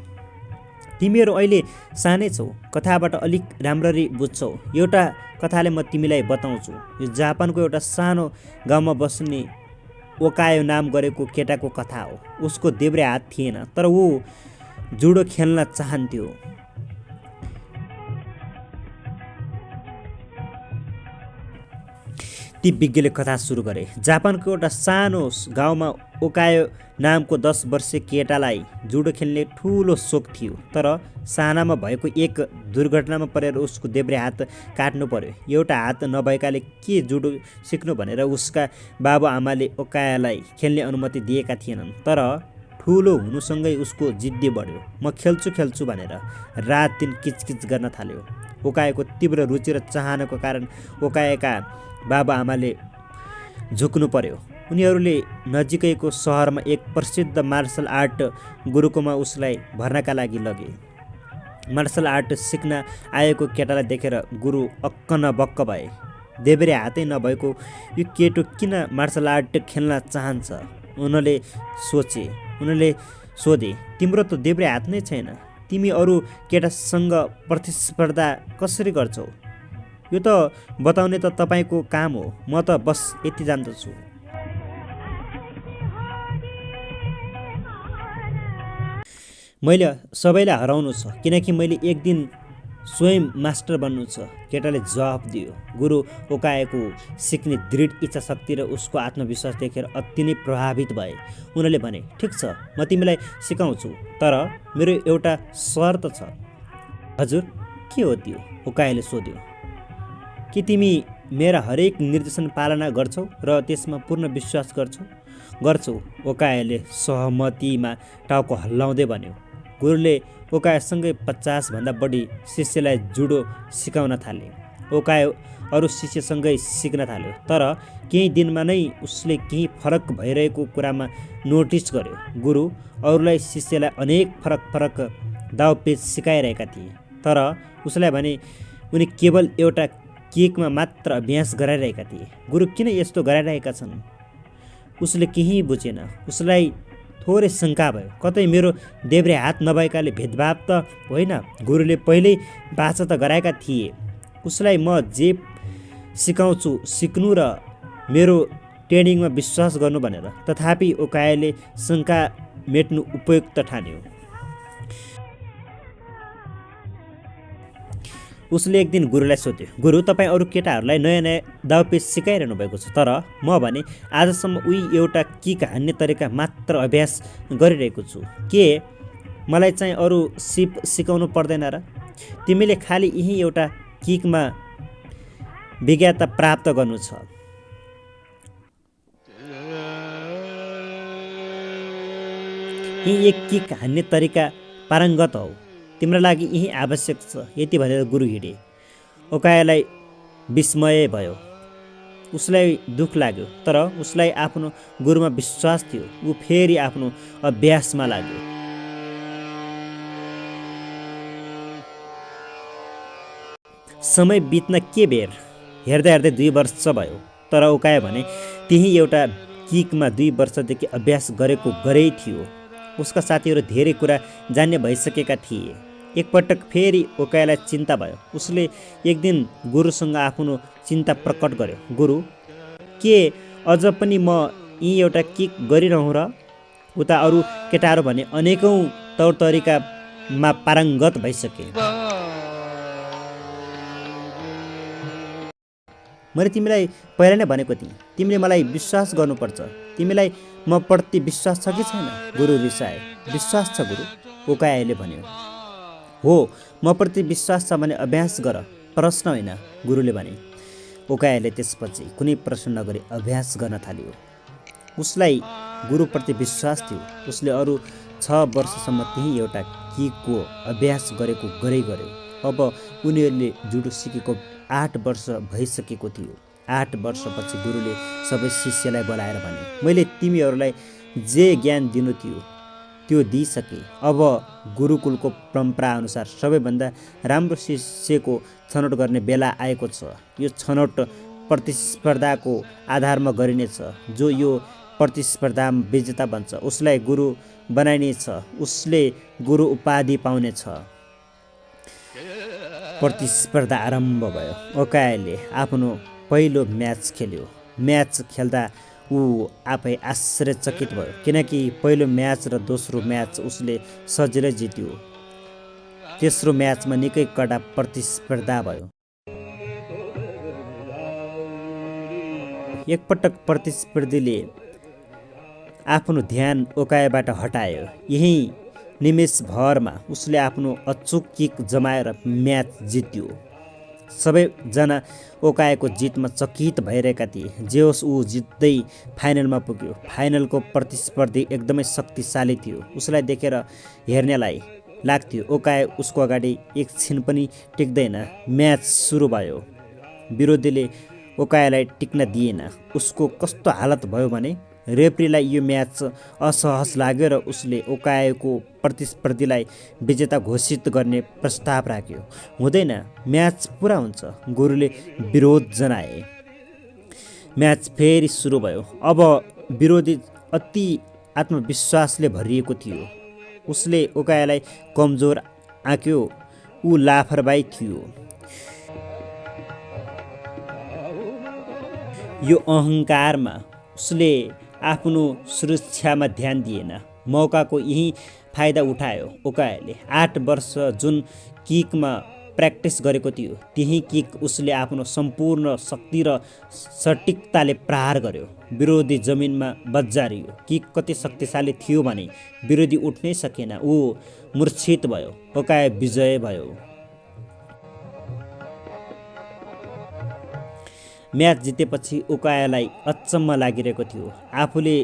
तिमीहरू अहिले सानै छौ, कथाबाट अलिक राम्ररी बुझ्छौ। एउटा कथाले म तिमीलाई बताउँछु। यो जापानको एउटा सानो गाउँमा बस्ने ओकायो नाम गरेको केटाको कथा हो। उसको देब्रे हात थिएन, तर ऊ जुडो खेल्न चाहन्थ्यो। ती विज्ञले कथा सुरु गरे। जापानको एउटा सानो गाउँमा ओकायो नामको 10 वर्षीय केटालाई जुडो खेल्ने ठुलो सोख थियो, तर सानामा भएको एक दुर्घटनामा परेर उसको देब्रे हात काट्नु पर्यो। एउटा हात नभएकाले के जुडो सिक्नु भनेर उसका बाबुआमाले ओकायोलाई खेल्ने अनुमति दिएका थिएनन्, तर ठुलो हुनुसँगै उसको जिद्दी बढ्यो। म खेल्छु भनेर रात दिन किचकिच गर्न थाल्यो। ओकायोको तीव्र रुचि र चाहनाको कारण ओकायोका बाबुआमाले झुक्नु पर्यो। उनीहरूले नजिकैको सहरमा एक प्रसिद्ध मार्शल आर्ट गुरुकोमा उसलाई भर्नाका लागि लगे। मार्शल आर्ट सिक्न आएको केटालाई देखेर गुरु अक्क न बक्क भए। देब्रे हातै नभएको यो केटो किन मार्शल आर्ट खेल्न चाहन्छ? उनले सोधे, तिम्रो त देब्रे हात नै छैन, तिमी अरू केटासँग प्रतिस्पर्धा कसरी गर्छौ? यो त बताउने त तपाईँको काम हो, म त बस यति जान्दछु। मैले सबैलाई हराउनु छ, किनकि मैले एक दिन स्वयं मास्टर बन्नु छ, केटाले जवाफ दियो। गुरु ओकायोको सिक्ने दृढ इच्छा शक्ति र उसको आत्मविश्वास देखेर अति नै प्रभावित भए। उनले भने, ठिक छ, म तिमीलाई सिकाउँछु, तर मेरो एउटा शर्त छ। हजुर, के हो त्यो? ओकायोले सोध्यो। के तिमी मेरा हरेक निर्देशन पालना गर्छौ र त्यसमा पूर्ण विश्वास गर्छौ? गर्छौ, ओकायोले सहमतिमा टाउको हल्लाउँदै भन्यो। गुरुले ओकायोसँगै 50 भन्दा बढी शिष्यलाई जुडो सिकाउन थाले। ओकायो अरू शिष्यसँगै सिक्न थाल्यो, तर केही दिनमा नै उसले केही फरक भइरहेको कुरामा नोटिस गर्यो। गुरु अरूलाई शिष्यलाई अनेक फरक दाउपेच सिकाइरहेका थिए, तर उसलाई भने उनी केवल एउटा केकमा मात्र अभ्यास गराइरहेका थिए। गुरु किन यस्तो गराइरहेका छन्? उसले केही बुझेन। उसलाई थोरै शङ्का भयो, कतै मेरो देब्रे हात नभएकाले भेदभाव त होइन? गुरुले पहिल्यै बाचा त गराएका थिए उसलाई म जे सिकाउँछु सिक्नु र मेरो ट्रेनिङमा विश्वास गर्नु भनेर। तथापि ओकायोले शङ्का मेट्नु उपयुक्त ठान्यो। उसले एक दिन गुरुलाई सोध्यो, गुरु तपाईँ अरू केटाहरूलाई नयाँ नयाँ दाउपेच सिकाइरहनु भएको छ, तर म भने आजसम्म उही एउटा किक हान्ने तरिका मात्र अभ्यास गरिरहेको छु। के मलाई चाहिँ अरू सिप सिकाउनु पर्दैन र? तिमीले खालि यही एउटा किकमा विज्ञता प्राप्त गर्नु छ। यही एक किक हान्ने तरिका पारङ्गत हौ, तिम्रो लागि यही आवश्यक छ। यति भनेर गुरु हिँडे। ओकायालाई विस्मय भयो, उसलाई दुःख लाग्यो, तर उसलाई आफ्नो गुरुमा विश्वास थियो। ऊ फेरि आफ्नो अभ्यासमा लाग्यो। समय बित्न के बेर, हेर्दै हेर्दै 2 वर्ष भयो, तर ओकाया भने त्यही एउटा किकमा 2 वर्षदेखि अभ्यास गरेकै थियो। उसका साथीहरू धेरै कुरा जान्ने भइसकेका थिए। एकपटक फेरि ओकायालाई चिन्ता भयो। उसले एक दिन गुरुसँग आफ्नो चिन्ता प्रकट गर्यो। गुरु, के अझ पनि म यी एउटा किक गरिरहँ र? उता अरू केटाहरू भने अनेकौँ तौर तरिकामा पारङ्गत भइसके। मैले तिमीलाई पहिला नै भनेको थिएँ, तिमीले मलाई विश्वास गर्नुपर्छ। तिमीलाई म प्रति विश्वास छ कि छैन? गुरु रिसाए। विश्वास छ गुरु, ओकायाले भन्यो। हो, म प्रति विश्वास छ भने अभ्यास गर, प्रश्न होइन, गुरुले भने। ओकायाले त्यसपछि कुनै प्रश्न नगरी अभ्यास गर्न थाल्यो। उसलाई गुरुप्रति विश्वास थियो। उसले अरू 6 वर्षसम्म त्यही एउटा किकको अभ्यास गर्यो। अब उनीहरूले जुडो सिकेको 8 वर्ष भइसकेको थियो। 8 वर्षपछि गुरुले सबै शिष्यलाई बोलाएर भने, मैले तिमीहरूलाई जे ज्ञान दिनु थियो त्यो दिइसके। अब गुरुकुलको परम्परा अनुसार सबैभन्दा राम्रो शिष्यको छनौट गर्ने बेला आएको छ। यो छनौट प्रतिस्पर्धाको आधारमा गरिनेछ। जो यो प्रतिस्पर्धामा विजेता बन्छ उसलाई गुरु बनाइनेछ। उसले गुरु उपाधि पाउनेछ। प्रतिस्पर्धा आरम्भ भयो। ओकायाले आफ्नो पहिलो म्याच खेल्यो। म्याच खेल्दा ऊ आफै आश्चर्यचकित भयो, किनकि पहिलो म्याच र दोस्रो म्याच उसले सजिलै जित्यो। तेस्रो म्याचमा निकै कडा प्रतिस्पर्धा भयो। एकपटक प्रतिस्पर्धीले आफ्नो ध्यान ओकायाबाट हटायो। यही निमेषभरमा उसले आफ्नो अचुक किक जमाएर म्याच जित्यो। सबैजना ओकायाको जितमा चकित भइरहेका थिए। जे होस्, ऊ जित्दै फाइनलमा पुग्यो। फाइनलको प्रतिस्पर्धी एकदमै शक्तिशाली थियो। उसलाई देखेर हेर्नेलाई लाग्थ्यो ओकाया उसको अगाडि एकछिन पनि टिक्दैन। म्याच सुरु भयो। विरोधीले ओकायालाई टिक्न दिएन। उसको कस्तो हालत भयो भने रेफ्रीलाई यो म्याच असहज लाग्यो र उसले ओकायाको प्रतिस्पर्धीलाई विजेता घोषित गर्ने प्रस्ताव राख्यो। हुँदैन, म्याच पुरा हुन्छ, गुरुले विरोध जनाए। म्याच फेरि सुरु भयो। अब विरोधी अति आत्मविश्वासले भरिएको थियो। उसले ओकायालाई कमजोर आँक्यो। ऊ लापरवाही थियो। यो अहङ्कारमा उसले आफ्नो सुरक्षामा ध्यान दिएन। मौकाको यही फाइदा उठायो। ओकायाले 8 वर्ष जुन किकमा प्र्याक्टिस गरेको थियो त्यही किक उसले आफ्नो सम्पूर्ण शक्ति र सटिकताले प्रहार गर्यो। विरोधी जमिनमा बजारियो। किक कति शक्तिशाली थियो भने विरोधी उठ्नै सकेन। ऊ मूर्छित भयो। ओकाया विजय भयो। म्याच जितेपछि ओकायालाई अचम्म लागिरहेको थियो आफूले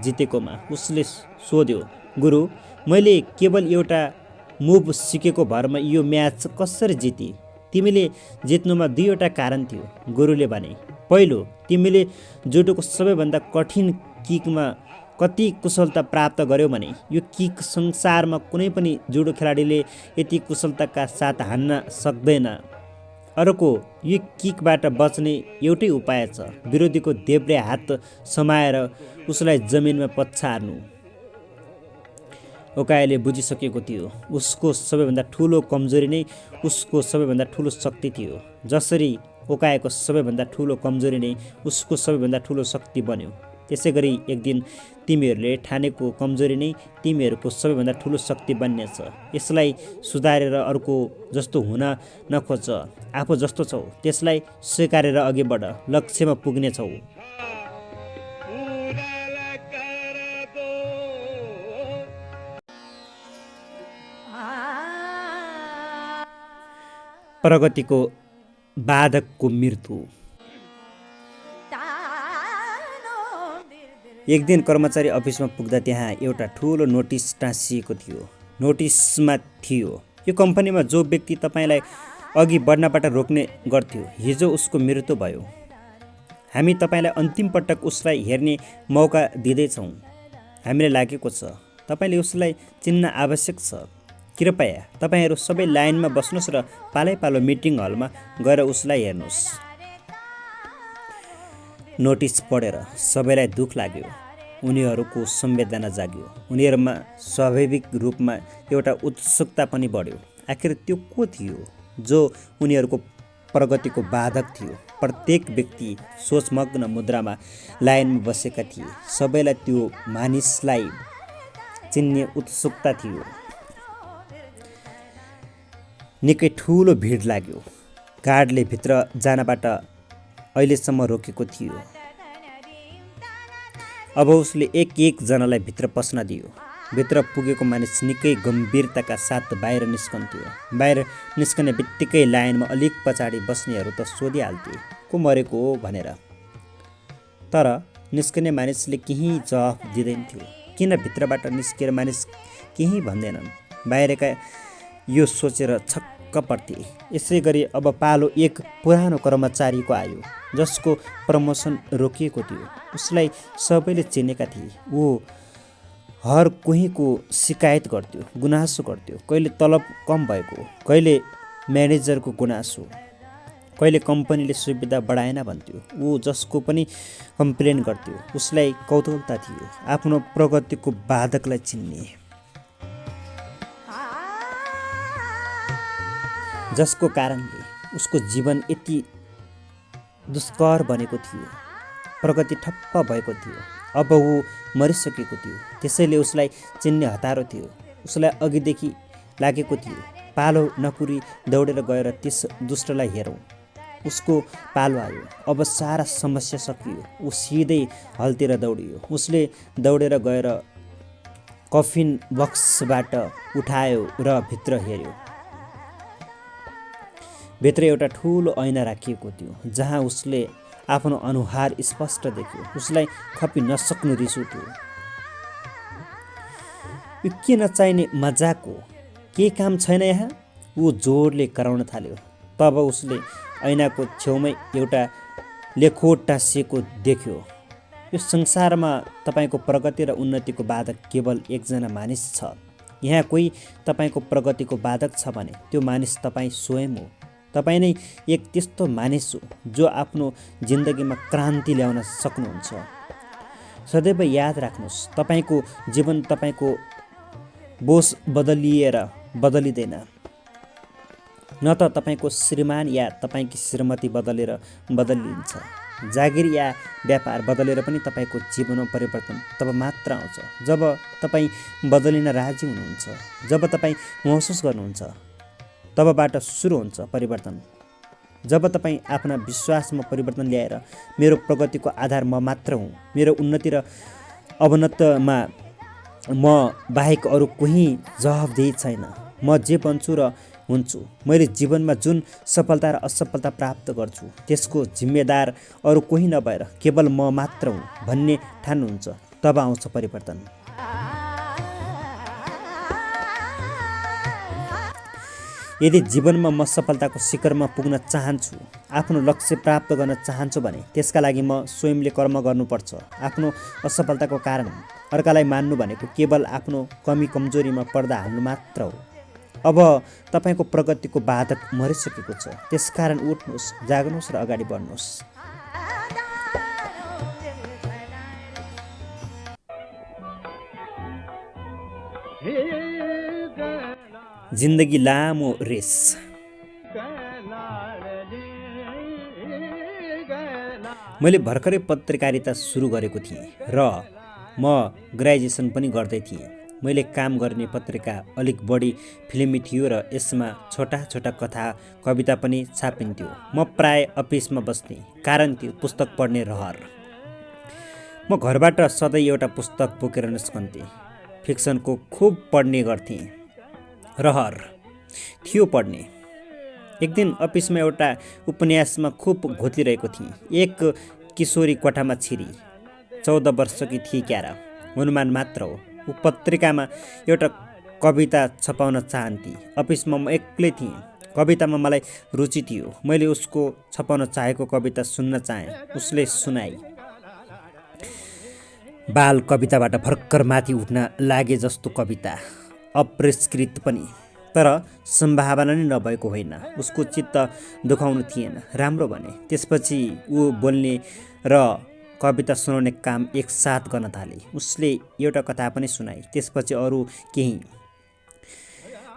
जितेकोमा। उसले सोध्यो, गुरु, मैले केवल एउटा मुभ सिकेको भरमा यो म्याच कसरी जिते? तिमीले जित्नुमा 2वटा कारण थियो, गुरुले भने। पहिलो, तिमीले जुडोको सबैभन्दा कठिन किकमा कति कुशलता प्राप्त गर्यो भने यो किक संसारमा कुनै पनि जुडो खेलाडीले यति कुशलताका साथ हान्न सक्दैन। अर्को, यो किकबाट बच्ने एउटै उपाय छ, विरोधीको देब्रे हात समाएर उसलाई जमिनमा पछार्नु। ओकायाले बुझिसकेको थियो उसको सबैभन्दा ठुलो कमजोरी नै उसको सबैभन्दा ठुलो शक्ति थियो। जसरी ओकायाको सबैभन्दा ठुलो कमजोरी नै उसको सबैभन्दा ठुलो शक्ति बन्यो, त्यसैगरी एक दिन तिमीहरूले ठानेको कमजोरी नै तिमीहरूको सबैभन्दा ठुलो शक्ति बन्नेछ। यसलाई सुधारेर अर्को जस्तो हुन नखोज, आफू जस्तो छौ त्यसलाई स्वीकारेर अघि बढ, लक्ष्यमा पुग्नेछौ। प्रगतिको बाधकको मृत्यु। एक दिन कर्मचारी अफिसमा पुग्दा त्यहाँ एउटा ठुलो नोटिस टाँसिएको थियो। नोटिसमा थियो, यो कम्पनीमा जो व्यक्ति तपाईँलाई अघि बढ्नबाट रोक्ने गर्थ्यो, हिजो उसको मृत्यु भयो। हामी तपाईँलाई अन्तिम पटक उसलाई हेर्ने मौका दिँदैछौँ। हामीलाई लागेको छ तपाईँले उसलाई चिन्न आवश्यक छ। कृपया तपाईँहरू सबै लाइनमा बस्नुहोस् र पालै पालो मिटिङ हलमा गएर उसलाई हेर्नुहोस्। नोटिस पढेर सबैलाई दुःख लाग्यो। उनीहरूको संवेदना जाग्यो। उनीहरूमा स्वाभाविक रूपमा एउटा उत्सुकता पनि बढ्यो। आखिर त्यो को थियो जो उनीहरूको प्रगतिको बाधक थियो? प्रत्येक व्यक्ति सोचमग्न मुद्रामा लाइनमा बसेका थिए। सबैलाई त्यो मानिसलाई चिन्ने उत्सुकता थियो। निकै ठुलो भिड लाग्यो। गार्डले भित्र जानबाट अहिलेसम्म रोकेको थियो। अब उसले एक जनालाई भित्र पस्न दियो। भित्र पुगेको मानिस निकै गम्भीरताका साथ बाहिर निस्कन्थ्यो। बाहिर निस्कने बित्तिकै लाइनमा अलिक पछाडि बस्नेहरू त सोधिहाल्थे, को मरेको हो भनेर। तर निस्कने मानिसले केही जवाफ दिँदैनथ्यो। किन भित्रबाट निस्केर मानिस केही भन्दैनन्? बाहिरका यो सोचेर छक्क पर्थे। यसै गरी अब पालो एक पुरानो कर्मचारीको आयो, जसको प्रमोसन रोकिएको थियो। उसलाई सबैले चिनेका थिए। ऊ हर कोहीको शिकायत गर्थ्यो, गुनासो गर्थ्यो। कहिले तलब कम भएको, कहिले म्यानेजरको गुनासो, कहिले कम्पनीले सुविधा बढाएन भन्थ्यो। ऊ जसको पनि कम्प्लेन गर्थ्यो। उसलाई कौतूहलता थियो आफ्नो प्रगतिको बाधकलाई चिन्ने, जसको कारणले उसको जीवन यति दुष्कर बनेको थियो। प्रगति ठप्प भएको थियो। अब ऊ मरिसकेको थियो। त्यसैले उसलाई चिन्ने हतारो थियो। उसलाई अघिदेखि लागेको थियो, पालो नकुरी दौडेर गएर त्यस दुष्टलाई हेरौँ। उसको पालो आयो। अब सारा समस्या सकियो। ऊ सिधै हलतिर दौडियो। उसले दौडेर गएर कफिन बक्सबाट उठायो र भित्र हेऱ्यो। भित्र एउटा ठुलो ऐना राखिएको थियो, जहाँ उसले आफ्नो अनुहार स्पष्ट देख्यो। उसलाई खपी नसक्नु रिस उठ्यो। यो के नचाहिने मजाक हो? के काम छैन यहाँ? ऊ जोडले कराउन थाल्यो। तब उसले ऐनाको छेउमै एउटा लेखोट टाँसिएको देख्यो। यो संसारमा तपाईँको प्रगति र उन्नतिको बाधक केवल एकजना मानिस छ। यहाँ कोही तपाईँको प्रगतिको बाधक छ भने त्यो मानिस तपाईँ स्वयं हो। तपाईँ नै एक त्यस्तो मानिस हो जो आफ्नो जिन्दगीमा क्रान्ति ल्याउन सक्नुहुन्छ। सदैव याद राख्नुहोस्, तपाईँको जीवन तपाईँको बोस बदलिएर बदलिँदैन, न त तपाईँको श्रीमान या तपाईँकी श्रीमती बदलेर बदलिन्छ। जागिर या व्यापार बदलेर पनि तपाईँको जीवनमा परिवर्तन तब मात्र आउँछ जब तपाईँ बदलिन राजी हुनुहुन्छ। जब तपाईँ महसुस गर्नुहुन्छ, तबबाट सुरु हुन्छ परिवर्तन। जब तपाईँ आफ्ना विश्वासमा परिवर्तन ल्याएर मेरो प्रगतिको आधार म मात्र हुँ, मेरो उन्नति र अवनतिमा म बाहेक अरू कोही जवाफदेही छैन, म जे बन्छु र हुन्छु, मैले जीवनमा जुन सफलता र असफलता प्राप्त गर्छु त्यसको जिम्मेदार अरू कोही नभएर केवल म मात्र हुँ भन्ने ठान्नुहुन्छ, तब आउँछ परिवर्तन। यदि जीवनमा म सफलताको शिखरमा पुग्न चाहन्छु, आफ्नो लक्ष्य प्राप्त गर्न चाहन्छु भने त्यसका लागि म स्वयंले कर्म गर्नुपर्छ। आफ्नो असफलताको कारण अर्कालाई मान्नु भनेको केवल आफ्नो कमी कमजोरीमा पर्दा हाल्नु मात्र हो। अब तपाईँको प्रगतिको बाधक मरिसकेको छ। त्यसकारण उठ्नुहोस्, जाग्नुहोस् र अगाडि बढ्नुहोस्। जिन्दगी लामो रेस। मैले भर्खरै पत्रकारिता सुरु गरेको थिएँ र म ग्रेजुएसन पनि गर्दै थिएँ। मैले काम गर्ने पत्रिका अलिक बढी फिल्मी थियो र यसमा छोटा छोटा कथा कविता पनि छापिन्थ्यो। म प्राय अफिसमा बस्ने, कारण थियो पुस्तक पढ्ने रहर। म घरबाट सधैँ एउटा पुस्तक बोकेर निस्कन्थेँ। फिक्सनको खुब पढ्ने गर्थेँ, रहर थियो पढ्ने। एक दिन अफिसमा एउटा उपन्यासमा खुब घोतिरहेको थिएँ। एक किशोरी कोठामा छिरी, 14 वर्षकी थिए क्यारा, अनुमान मात्र हो। ऊ पत्रिकामा एउटा कविता छपाउन चाहन्थे। अफिसमा म एक्लै थिएँ। कवितामा मलाई रुचि थियो। मैले उसको छपाउन चाहेको कविता सुन्न चाहेँ। उसले सुनाई। बाल कविताबाट भर्खर माथि उठ्न लागे जस्तो कविता, अपरिष्कृत पनि, तर सम्भावना नै नभएको होइन। उसको चित्त दुखाउनु थिएन, राम्रो भने। त्यसपछि ऊ बोल्ने र कविता सुनाउने काम एकसाथ गर्न थाले। उसले एउटा कथा पनि सुनाई, त्यसपछि अरू केही।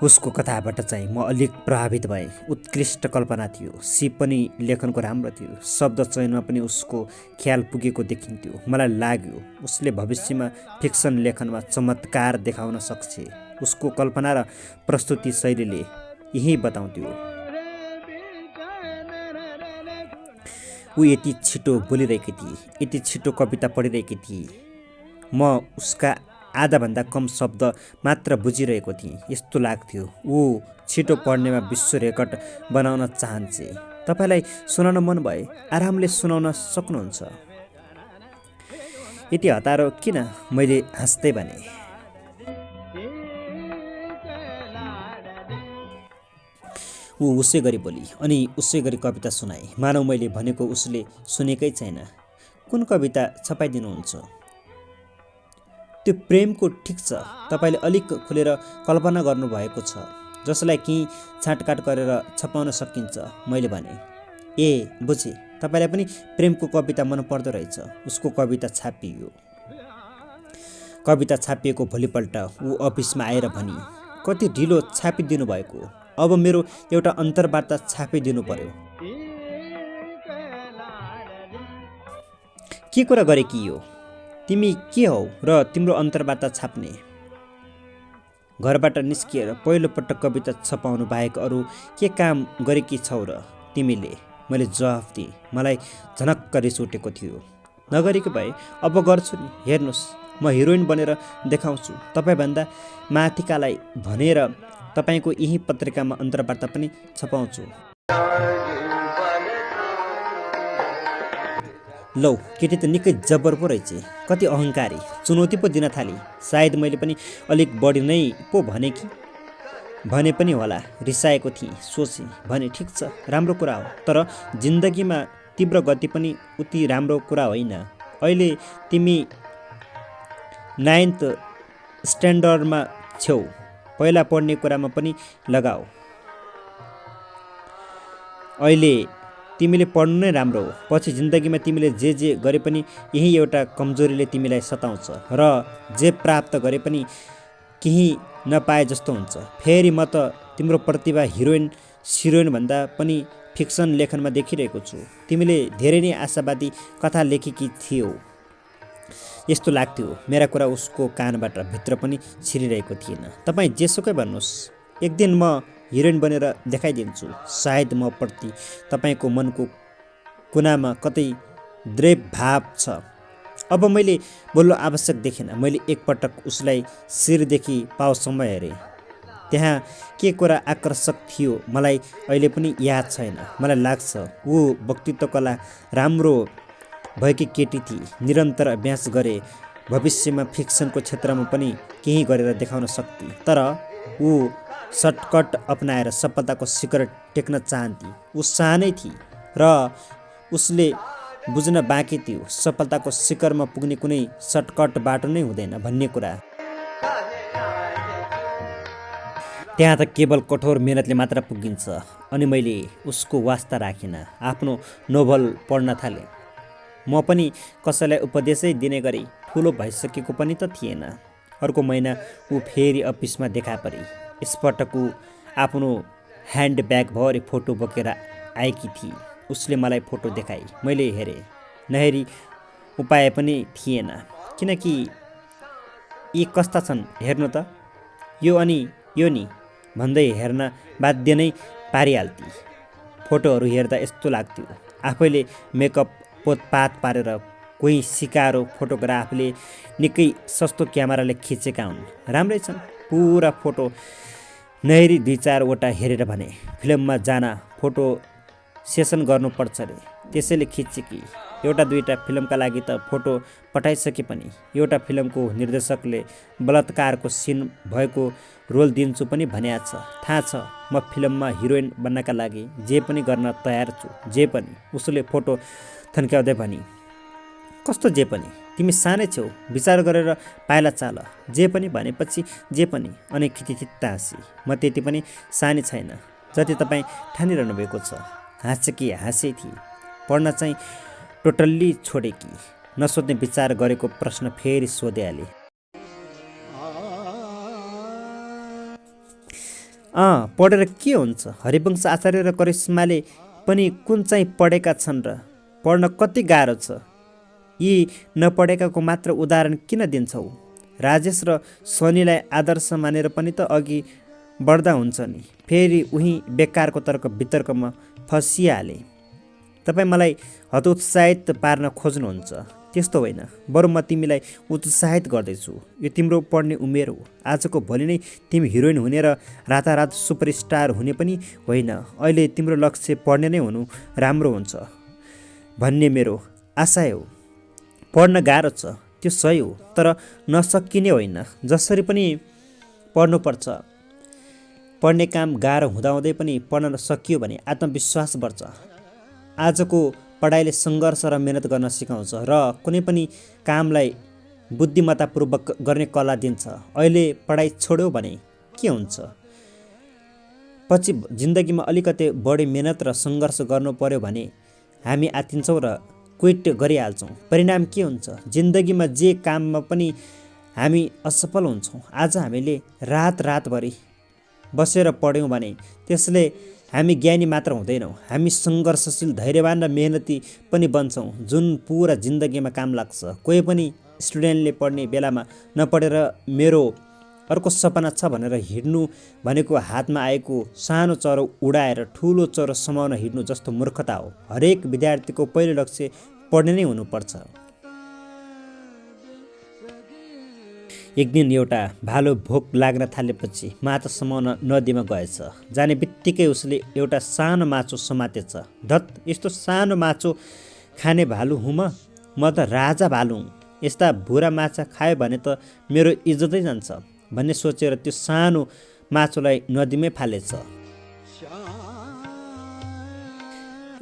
उसको कथाबाट चाहिँ म अलिक प्रभावित भएँ। उत्कृष्ट कल्पना थियो, सिप पनि लेखनको राम्रो थियो, शब्द चयनमा पनि उसको ख्याल पुगेको देखिन्थ्यो। मलाई लाग्यो उसले भविष्यमा फिक्सन लेखनमा चमत्कार देखाउन सक्छ। उसको कल्पना र प्रस्तुति शैलीले यही बताउँथ्यो। ऊ यति छिटो बोलिरहेकी थिए, यति छिटो कविता पढिरहेकी थिए। म उसका आधाभन्दा कम शब्द मात्र बुझिरहेको थिएँ। यस्तो लाग्थ्यो ऊ छिटो पढ्नेमा विश्व रेकर्ड बनाउन चाहन्छ। तपाईँलाई सुनाउन मन भए आरामले सुनाउन सक्नुहुन्छ। यति हतारो किन? मैले हाँस्दै भने। ऊ उसै गरी बोली अनि उसै गरी कविता सुनाए। मानौ मैले भनेको उसले सुनेकै छैन। कुन कविता छपाइदिनुहुन्छ? त्यो प्रेमको ठिक छ, तपाईँले अलिक खुलेर कल्पना गर्नुभएको छ, जसलाई केही छाँटकाट गरेर छपाउन सकिन्छ, मैले भने। ए बुझेँ, तपाईँलाई पनि प्रेमको कविता मन पर्दो रहेछ। उसको कविता छापियो। कविता छापिएको भोलिपल्ट ऊ अफिसमा आएर भनी, कति ढिलो छापिदिनु भएको, अब मेरो एउटा अन्तर्वार्ता छापिदिनु पर्यो। के कुरा गरे कि यो? तिमी के हौ र तिम्रो अन्तर्वार्ता छाप्ने? घरबाट निस्किएर पहिलोपटक कविता छपाउनु बाहेक अरू के काम गरेकी छौ र तिमीले? मैले जवाफ दिएँ। मलाई झनक्क रिस उठेको थियो। नगरेको भए अब गर्छु नि। हेर्नुहोस्, म हिरोइन बनेर देखाउँछु तपाईँभन्दा माथिकालाई भनेर तपाईँको यही पत्रिकामा अन्तर्वार्ता पनि छपाउँछु। लौ, केटी त निकै जब्बर पो रहेछ, कति अहङ्कारी, चुनौती पो दिन थाली। सायद मैले पनि अलिक बढी नै पो भने कि? भने पनि होला, रिसाएको थिएँ। सोचेँ, भने ठिक छ, राम्रो कुरा हो, तर जिन्दगीमा तीव्र गति पनि उति राम्रो कुरा होइन। अहिले तिमी 9th स्ट्यान्डर्डमा छेउ, पहिला पढ्ने कुरामा पनि लगाऊ। अहिले तिमीले पढ्नु नै राम्रो हो। पछि जिन्दगीमा तिमीले जे गरे पनि यही एउटा कमजोरीले तिमीलाई सताउँछ र जे प्राप्त गरे पनि केही नपाए जस्तो हुन्छ। फेरि म त तिम्रो प्रतिभा हिरोइन सिरोइन भन्दा पनि फिक्सन लेखनमा देखिरहेको छु। तिमीले धेरै नै आशावादी कथा लेखेकी थियौ। यस्तो लाग्थ्यो मेरा कुरा उसको कानबाट भित्र पनि छिरिरहेको थिएन। तपाईँ जेसुकै भन्नुहोस्, एक दिन म हिरोइन बनेर देखाइदिन्छु। सायद म प्रति तपाईँको मनको कुनामा कतै द्वेष भाव छ। अब मैले बोल्नु आवश्यक देखेन। मैले एकपटक उसलाई शिरदेखि पाउसम्म हेरेँ। त्यहाँ के कुरा आकर्षक थियो मलाई अहिले पनि याद छैन। मलाई लाग्छ ऊ वक्तृत्व कला राम्रो भएकी केटी थिए। निरन्तर अभ्यास गरे भविष्यमा फिक्सनको क्षेत्रमा पनि केही गरेर देखाउन सक्थे। तर ऊ सर्टकट अपनाएर सफलताको शिखर टेक्न चाहन्थे। ऊ सानै थिए र उसले बुझ्न बाँकी थियो सफलताको शिखरमा पुग्ने कुनै सर्टकट बाटो नै हुँदैन भन्ने कुरा। त्यहाँ त केवल कठोर मेहनतले मात्र पुगिन्छ। अनि मैले उसको वास्ता राखिनँ, आफ्नो नोभल पढ्न थालेँ। म पनि कसैलाई उपदेशै दिने गरी ठुलो भइसकेको पनि त थिएन। अर्को महिना ऊ फेरि अफिसमा देखा परे। यसपटक ऊ आफ्नो ह्यान्ड ब्यागभरि फोटो बोकेर आएकी थिए। उसले मलाई फोटो देखाई। मैले हेरेँ। नहेरी उपाय पनि थिएन, किनकि यी कस्ता छन् हेर्नु त, यो अनि यो नि भन्दै हेर्न बाध्य नै पारिहाल्थे। फोटोहरू हेर्दा यस्तो लाग्थ्यो आफैले मेकअप पोतपात पारेर कोही सिकारो फोटोग्राफले निकै सस्तो क्यामेराले खिचेका हुन्। राम्रै छन् पुरा फोटो। नहेरी 2-4वटा हेरेर भने, फिल्ममा जान फोटो सेसन गर्नुपर्छ रे, त्यसैले खिचे कि। एउटा 2टा फिल्मका लागि त फोटो पठाइसके पनि एउटा फिल्मको निर्देशकले बलात्कारको सिन भएको रोल दिन्छु पनि भनेको छ। थाहा छ म फिल्ममा हिरोइन बन्नका लागि जे पनि गर्न तयार छु, जे पनि। उसले फोटो थन्क्याउँदै भनी, कस्तो जे पनि? तिमी सानै छेउ, विचार गरेर पाइला चाल। जे पनि भनेपछि जे पनि। अनि खिचिचित्त हाँसी। म त्यति पनि सानी छैन जति तपाईँ ठानिरहनु भएको छ। हाँसे कि हाँसे थिए, पढ्न चाहिँ टोटल्ली छोडे कि? नसोध्ने विचार गरेको प्रश्न फेरि सोधिहाले। पढेर के हुन्छ? हरिवंश आचार्य र करिश्माले पनि कुन चाहिँ पढेका छन् र? पढ्न कति गाह्रो छ? यी नपढेकाको मात्र उदाहरण किन दिन्छौ? राजेश र सनीलाई आदर्श मानेर पनि त अघि बढ्दा हुन्छ नि। फेरि उही बेकारको तर्क वितर्कमा फसिहाले। तपाईँ मलाई हतोत्साहित पार्न खोज्नुहुन्छ। त्यस्तो होइन, बरु म तिमीलाई उत्साहित गर्दैछु। यो तिम्रो पढ्ने उमेर हो। आजको भोलि नै तिमी हिरोइन हुने र रातारात सुपरस्टार हुने पनि होइन। अहिले तिम्रो लक्ष्य पढ्ने नै हुनु राम्रो हुन्छ भन्ने मेरो आशा हो। पढ्न गाह्रो छ, त्यो सही हो, तर नसकिने होइन। जसरी पनि पढ्नुपर्छ। पढ्ने काम गाह्रो हुँदाहुँदै पनि पढ्न सकियो भने आत्मविश्वास बढ्छ। आजको पढाइले सङ्घर्ष र मेहनत गर्न सिकाउँछ र कुनै पनि कामलाई बुद्धिमत्तापूर्वक गर्ने कला दिन्छ। अहिले पढाइ छोड्यो भने के हुन्छ? पछि जिन्दगीमा अलिकति बढी मेहनत र सङ्घर्ष गर्नु पर्यो भने हामी आत्तिन्छौँ र क्विट गरिहाल्छौँ। परिणाम के हुन्छ? जिन्दगीमा जे काममा पनि हामी असफल हुन्छौँ। आज हामीले रातभरि बसेर पढ्यौँ भने त्यसले हामी ज्ञानी मात्र हुँदैनौँ, हामी सङ्घर्षशील, धैर्यवान र मेहनती पनि बन्छौँ, जुन पुरा जिन्दगीमा काम लाग्छ। कोही पनि स्टुडेन्टले पढ्ने बेलामा नपढेर मेरो अर्को सपना छ भनेर हिँड्नु भनेको हातमा आएको सानो चरो उडाएर ठुलो चरो समाउन हिँड्नु जस्तो मूर्खता हो। हरेक विद्यार्थीको पहिलो लक्ष्य पढ्ने नै हुनुपर्छ। एक दिन एउटा भालु भोक लाग्न थालेपछि माछा समाउन नदीमा गएछ। जाने बित्तिकै उसले एउटा सानो माछो समातेछ। धत, यस्तो सानो माछो खाने भालु हुँ म? म त राजा भालु हुँ। यस्ता भुरा माछा खायो भने त मेरो इज्जतै जान्छ भन्ने सोचेर त्यो सानो माछोलाई नदीमै फालेछ।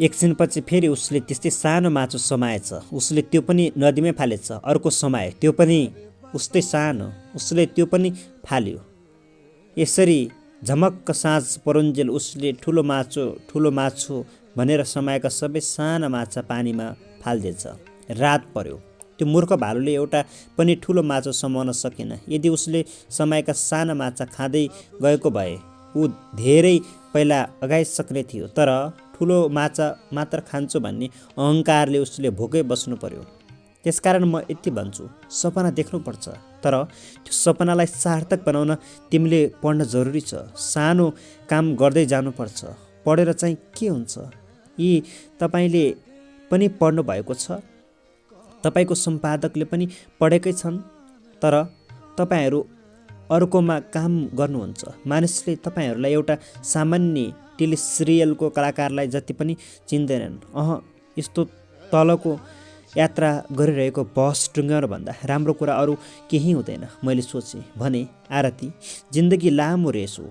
एकछिनपछि फेरि उसले त्यस्तै सानो माछो समाएछ। उसले त्यो पनि नदीमै फालेछ। अर्को समायो, त्यो पनि उस्तै सानो, उसले त्यो पनि फाल्यो। यसरी झमक्क साँझ परुन्जेल उसले ठुलो माछो भनेर समाएका सबै साना माछा पानीमा फाल्दिएछ। रात पर्यो। त्यो मूर्ख भालुले एउटा पनि ठुलो माछो समाउन सकेन। यदि उसले समाएका साना माछा खाँदै गएको भए ऊ धेरै पहिला अगाइसक्ने थियो। तर ठुलो माछा मात्र खान्छु भन्ने अहङ्कारले उसले भोकै बस्नु पर्यो। त्यसकारण म यति भन्छु, सपना देख्नुपर्छ, तर त्यो सपनालाई सार्थक बनाउन तिमीले पढ्न जरुरी छ। सानो काम गर्दै जानुपर्छ। पढेर चाहिँ के हुन्छ? यी तपाईँले पनि पढ्नु भएको छ, तपाईँको सम्पादकले पनि पढेकै छन्, तर तपाईँहरू अर्कोमा काम गर्नुहुन्छ। मानिसले तपाईँहरूलाई एउटा सामान्य टेलिसिरियलको कलाकारलाई जति पनि चिन्दैनन्। यस्तो तलको यात्रा गरिरहेको बस टुङ्ग्याउनुभन्दा राम्रो कुरा अरू केही हुँदैन। मैले सोचेँ। भने, आरती, जिन्दगी लामो रेस हो।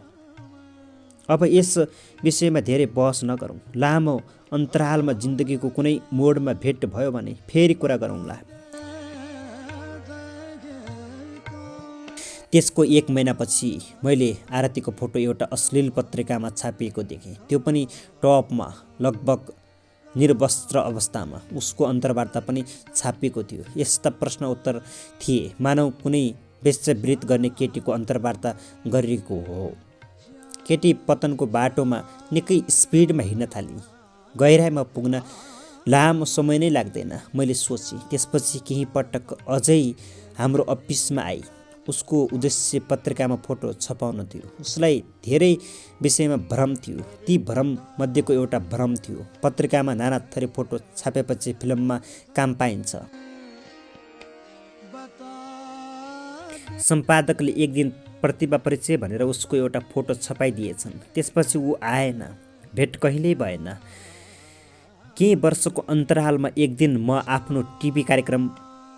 अब यस विषयमा धेरै बहस नगरौँ। लामो अन्तरालमा जिन्दगीको कुनै मोडमा भेट भयो भने फेरि कुरा गरौँला। त्यसको 1 महिनापछि मैले आरतीको फोटो एउटा अश्लील पत्रिकामा छापिएको देखेँ। त्यो पनि टपमा, लगभग निर्वस्त्र अवस्थामा। उसको अन्तर्वार्ता पनि छापिएको थियो। यस्ता प्रश्न उत्तर थिए मानव कुनै वेश्यावृत्ति गर्ने केटीको अन्तर्वार्ता गरिएको हो। केटी पतनको बाटोमा निकै स्पिडमा हिँड्न थाली। गहिराइमा पुग्न लामो समय नै लाग्दैन मैले सोचेँ। त्यसपछि केही पटक अझै हाम्रो अफिसमा आई। उसको उद्देश्य पत्रिकामा फोटो छपाउन थियो। उसलाई धेरै विषयमा भ्रम थियो। ती भ्रम मध्येको एउटा भ्रम थियो पत्रिकामा नाना थरी फोटो छापेपछि फिल्ममा काम पाइन्छ। सम्पादकले एक दिन प्रतिभा परिचय भनेर उसको एउटा फोटो छपाइदिएछन्। त्यसपछि ऊ आएन, भेट कहिल्यै भएन। केही वर्षको अन्तरालमा एक दिन म आफ्नो टिभी कार्यक्रम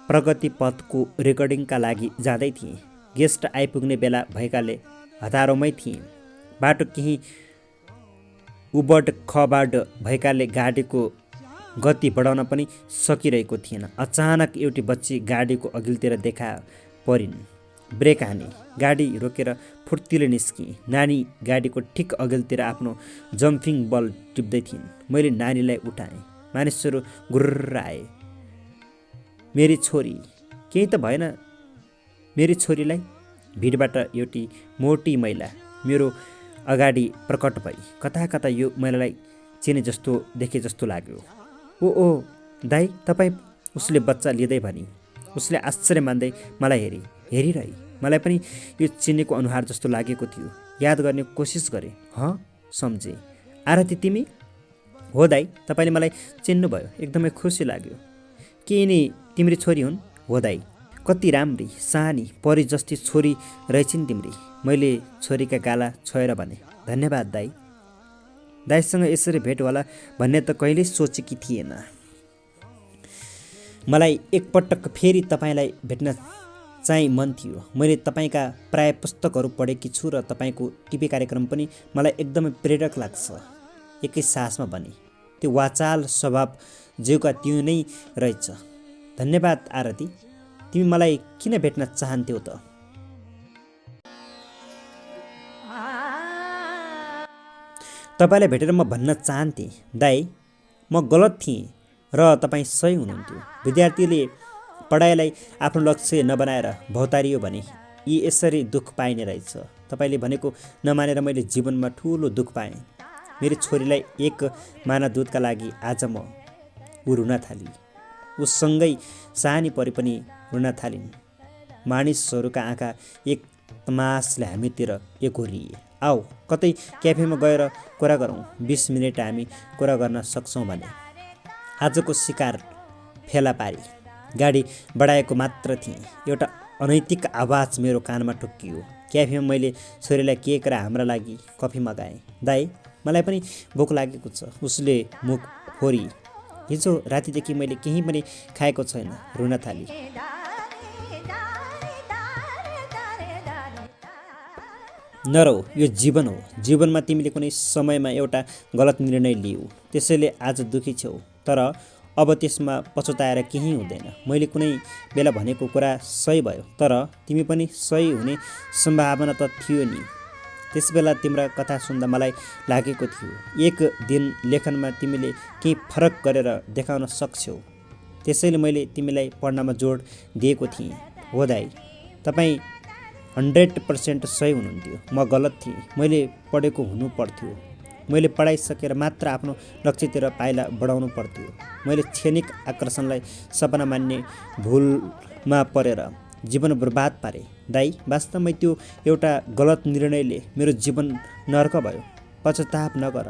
प्रगति पथको रेकर्डिङका लागि जाँदै थिएँ। गेस्ट आइपुग्ने बेला भएकाले हतारोमै थिएँ। बाटो केही उबड खबड भएकाले गाडीको गति बढाउन पनि सकिरहेको थिएन। अचानक एउटी बच्ची गाडीको अघिल्तिर देखा परिन्। ब्रेक हाने, गाडी रोकेर फुर्तिलो निस्किएँ। नानी गाडीको ठिक अघिल्तिर आफ्नो जम्पिङ बल टिप्दै थिइन्। मैले नानीलाई उठाएँ। मानिसहरू गुर्र आए। मेरी छोरी, केही त भएन मेरी छोरीलाई? भिडबाट एउटी मोटी महिला मेरो अगाडि प्रकट भई। कता कता यो महिलालाई चिने जस्तो देखे जस्तो लाग्यो। ओ दाइ, तपाईँ? उसले बच्चा लिँदै भनी। उसले आश्चर्य मान्दै मलाई हेरिरही। मलाई पनि यो चिनेको अनुहार जस्तो लागेको थियो। याद गर्ने कोसिस गरेँ। सम्झेँ। आरती तिमी? हो दाइ, तपाईँले मलाई चिन्नुभयो, एकदमै खुसी लाग्यो। के यिनी तिम्री छोरी हुन्? हो दाइ। कति राम्री, सानी, परी जस्ती छोरी रहेछिन् तिम्री। मैले छोरीका गाला छोएर भने। धन्यवाद दाइ। दाइसँग यसरी भेट होला भन्ने त कहिल्यै सोचेकी थिएन। मलाई एकपटक फेरि तपाईँलाई भेट्न चाहिँ मन थियो। मैले तपाईँका प्राय पुस्तकहरू पढेकी छु र तपाईँको टिभी कार्यक्रम पनि मलाई एकदमै प्रेरक लाग्छ। एकै सासमा भने। त्यो वाचाल स्वभाव जेउका त्यो नै रहेछ। धन्यवाद आरती। तिमी मलाई किन भेट्न चाहन्थ्यौ त? तपाईँलाई भेटेर म भन्न चाहन्थेँ, दाइ, म गलत थिएँ र तपाईँ सही हुनुहुन्थ्यो। विद्यार्थीले पढाइलाई आफ्नो लक्ष्य नबनाएर भौतारियो भने यी यसरी दुःख पाइने रहेछ। तपाईँले भनेको नमानेर मैले जीवनमा ठुलो दुःख पाएँ। मेरो छोरीलाई एक माना दुधका लागि आज म रुन थाली। उसँगै सानी परी पनि रुन थालिन्। मानिसहरूका आँखा एक तमासले हामीतिर एकोरिए। आओ कतै क्याफेमा गएर कुरा गरौँ। 20 मिनट हामी कुरा गर्न सक्छौँ भने। आजको शिकार फेला पारी। गाडी बढाएको मात्र थिएँ। एउटा अनैतिक आवाज मेरो कानमा ठोक्कियो। क्याफेमा मैले छोरीलाई केक र हाम्रा लागि कफी मगाएँ। दाइ, मलाई पनि भोक लागेको छ। उसले मुख फोरी। हिजो रातिदेखि मैले केही पनि खाएको छैन। रुन थाली। नरौ, यो जीवन हो। जीवनमा तिमीले कुनै समयमा एउटा गलत निर्णय लियौ, त्यसैले आज दुखी छौ। तर अब त्यसमा पछुताएर केही हुँदैन। मैले कुनै बेला भनेको कुरा सही भयो, तर तिमी पनि सही हुने सम्भावना त थियो नि। त्यसबेला तिम्रा कथा सुन्दा मलाई लागेको थियो एक दिन लेखनमा तिमीले केही फरक गरेर देखाउन सक्छौ। त्यसैले मैले तिमीलाई पढ्नमा जोड दिएको थिएँ। हो दाइ, तपाईँ 100% सही हुनुहुन्थ्यो। म गलत थिएँ। मैले पढेको हुनु पर्थ्यो। मैले पढाइसकेर मात्र आफ्नो लक्ष्यतिर पाइला बढाउनु पर्थ्यो। मैले क्षणिक आकर्षणलाई सपना मान्ने भुलमा परेर जीवन बर्बाद पारे। दाइ, वास्तवमै त्यो एउटा गलत निर्णयले मेरो जीवन नर्क भयो। पश्चाताप नगर।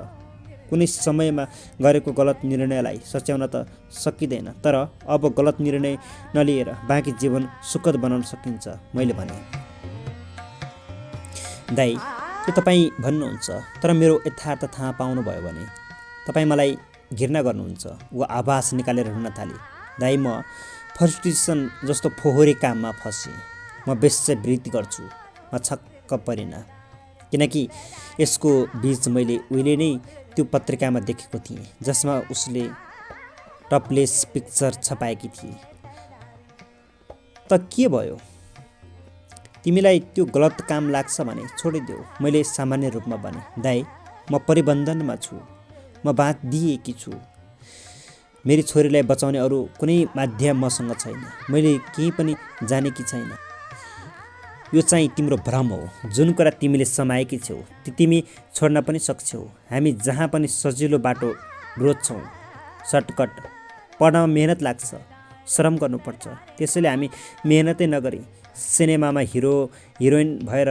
कुनै समयमा गरेको गलत निर्णयलाई सच्याउन त सकिँदैन, तर अब गलत निर्णय नलिएर बाँकी जीवन सुखद बनाउन सकिन्छ, मैले भने। दाइ, त्यो तपाईँ भन्नुहुन्छ, तर मेरो यथार्थ थाहा पाउनुभयो भने तपाईँ मलाई घृणा गर्नुहुन्छ। वा आवाज निकालेर रुन थाले। दाइ, म फ्रस्ट्रेसन जस्तो फोहोरी काममा फसेँ। म वेश्यावृत्ति गर्छु। म छक्क परिनँ, किनकि यसको बीच मैले उहिले नै त्यो पत्रिकामा देखेको थिएँ जसमा उसले टपलेस पिक्चर छपाएकी थिए। त के भयो? तिमीलाई त्यो गलत काम लाग्छ भने छोडिदेऊ, मैले सामान्य रूपमा भने। दाइ, म परिबन्धनमा छु। म बाँधिएकी छु। मेरी छोरीलाई बचाउने अरू कुनै माध्यम मसँग छैन। मैले केही पनि जानेकी छैन। यो चाहिँ तिम्रो भ्रम हो। जुन कुरा तिमीले समाएकी छौ ती तिमी छोड्न पनि सक्छौ। हामी जहाँ पनि सजिलो बाटो रोज्छौँ सर्टकट पढ्नमा मेहनत लाग्छ, श्रम गर्नुपर्छ। त्यसैले हामी मेहनतै नगरी सिनेमामा हिरो हिरोइन भएर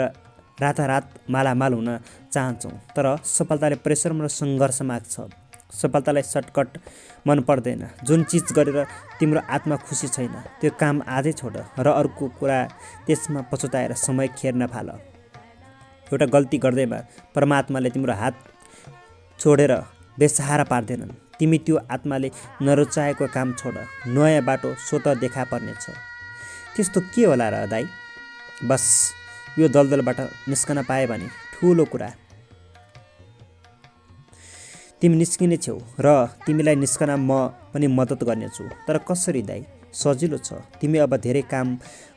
रातारात मालामाल हुन चाहन्छौँ। तर सफलताले परिश्रम र सङ्घर्ष माग्छ। सफलतालाई सर्टकट मन पर्दैन। जुन चिज गरेर तिम्रो आत्मा खुसी छैन त्यो काम आजै छोड र अर्को कुरा त्यसमा पछुताएर समय खेर नफाल। एउटा गल्ती गर्दैमा परमात्माले तिम्रो हात छोडेर बेसहारा पार्दैनन्। तिमी त्यो आत्माले नरुचाएको काम छोड, नयाँ बाटो स्वत देखा पर्नेछ। त्यस्तो के होला र दाइ? बस यो दलदलबाट निस्कन पाए भने ठुलो कुरा। तिमी निस्किने छेउ र तिमीलाई निस्कन म पनि मद्दत गर्नेछु। तर कसरी दाइ? सजिलो छ। तिमी अब धेरै काम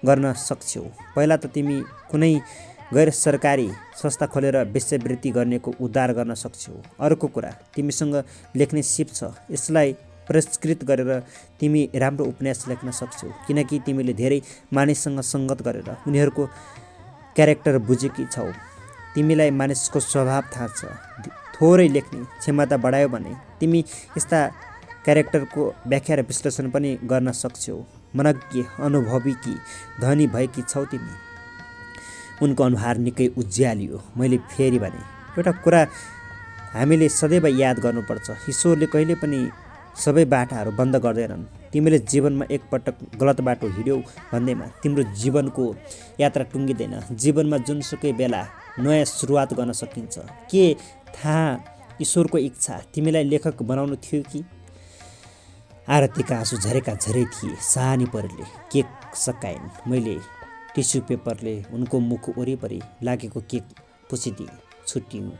गर्न सक्छौ। पहिला त तिमी कुनै गैर सरकारी संस्था खोलेर वेश्यावृत्ति गर्नेको उद्धार गर्न सक्छौ। अर्को कुरा, तिमीसँग लेख्ने सिप छ। यसलाई परिष्कृत गरेर तिमी राम्रो उपन्यास लेख्न सक्छौ, किनकि तिमीले धेरै मानिससँग सङ्गत गरेर उनीहरूको क्यारेक्टर बुझेकी छौ। तिमीलाई मानिसको स्वभाव थाहा छ। थोरै लेख्ने क्षमता बढायो भने तिमी यस्ता क्यारेक्टरको व्याख्या र विश्लेषण पनि गर्न सक्छौ। मनज्ञ, अनुभवी, धनी भएकी छौ तिमी। उनको अनुहार निकै उज्यालियो। मैले फेरि भने, एउटा कुरा हामीले सदैव याद गर्नुपर्छ, ईश्वरले कहिले पनि सबै बाटाहरू बन्द गर्दैनन्। तिमीले जीवनमा एकपटक गलत बाटो हिँड्यौ भन्दैमा तिम्रो जीवनको यात्रा टुङ्गिँदैन। जीवनमा जुनसुकै बेला नयाँ सुरुवात गर्न सकिन्छ। के थाहा, ईश्वरको इच्छा तिमीलाई लेखक बनाउनु थियो कि? आरतीका आँसु झरेका झरै थिए। सानी परेले केक सकाइन्। मैले टिस्यु पेपरले उनको मुख वरिपरि लागेको केक पुछिदिएँ। छुट्टियौँ।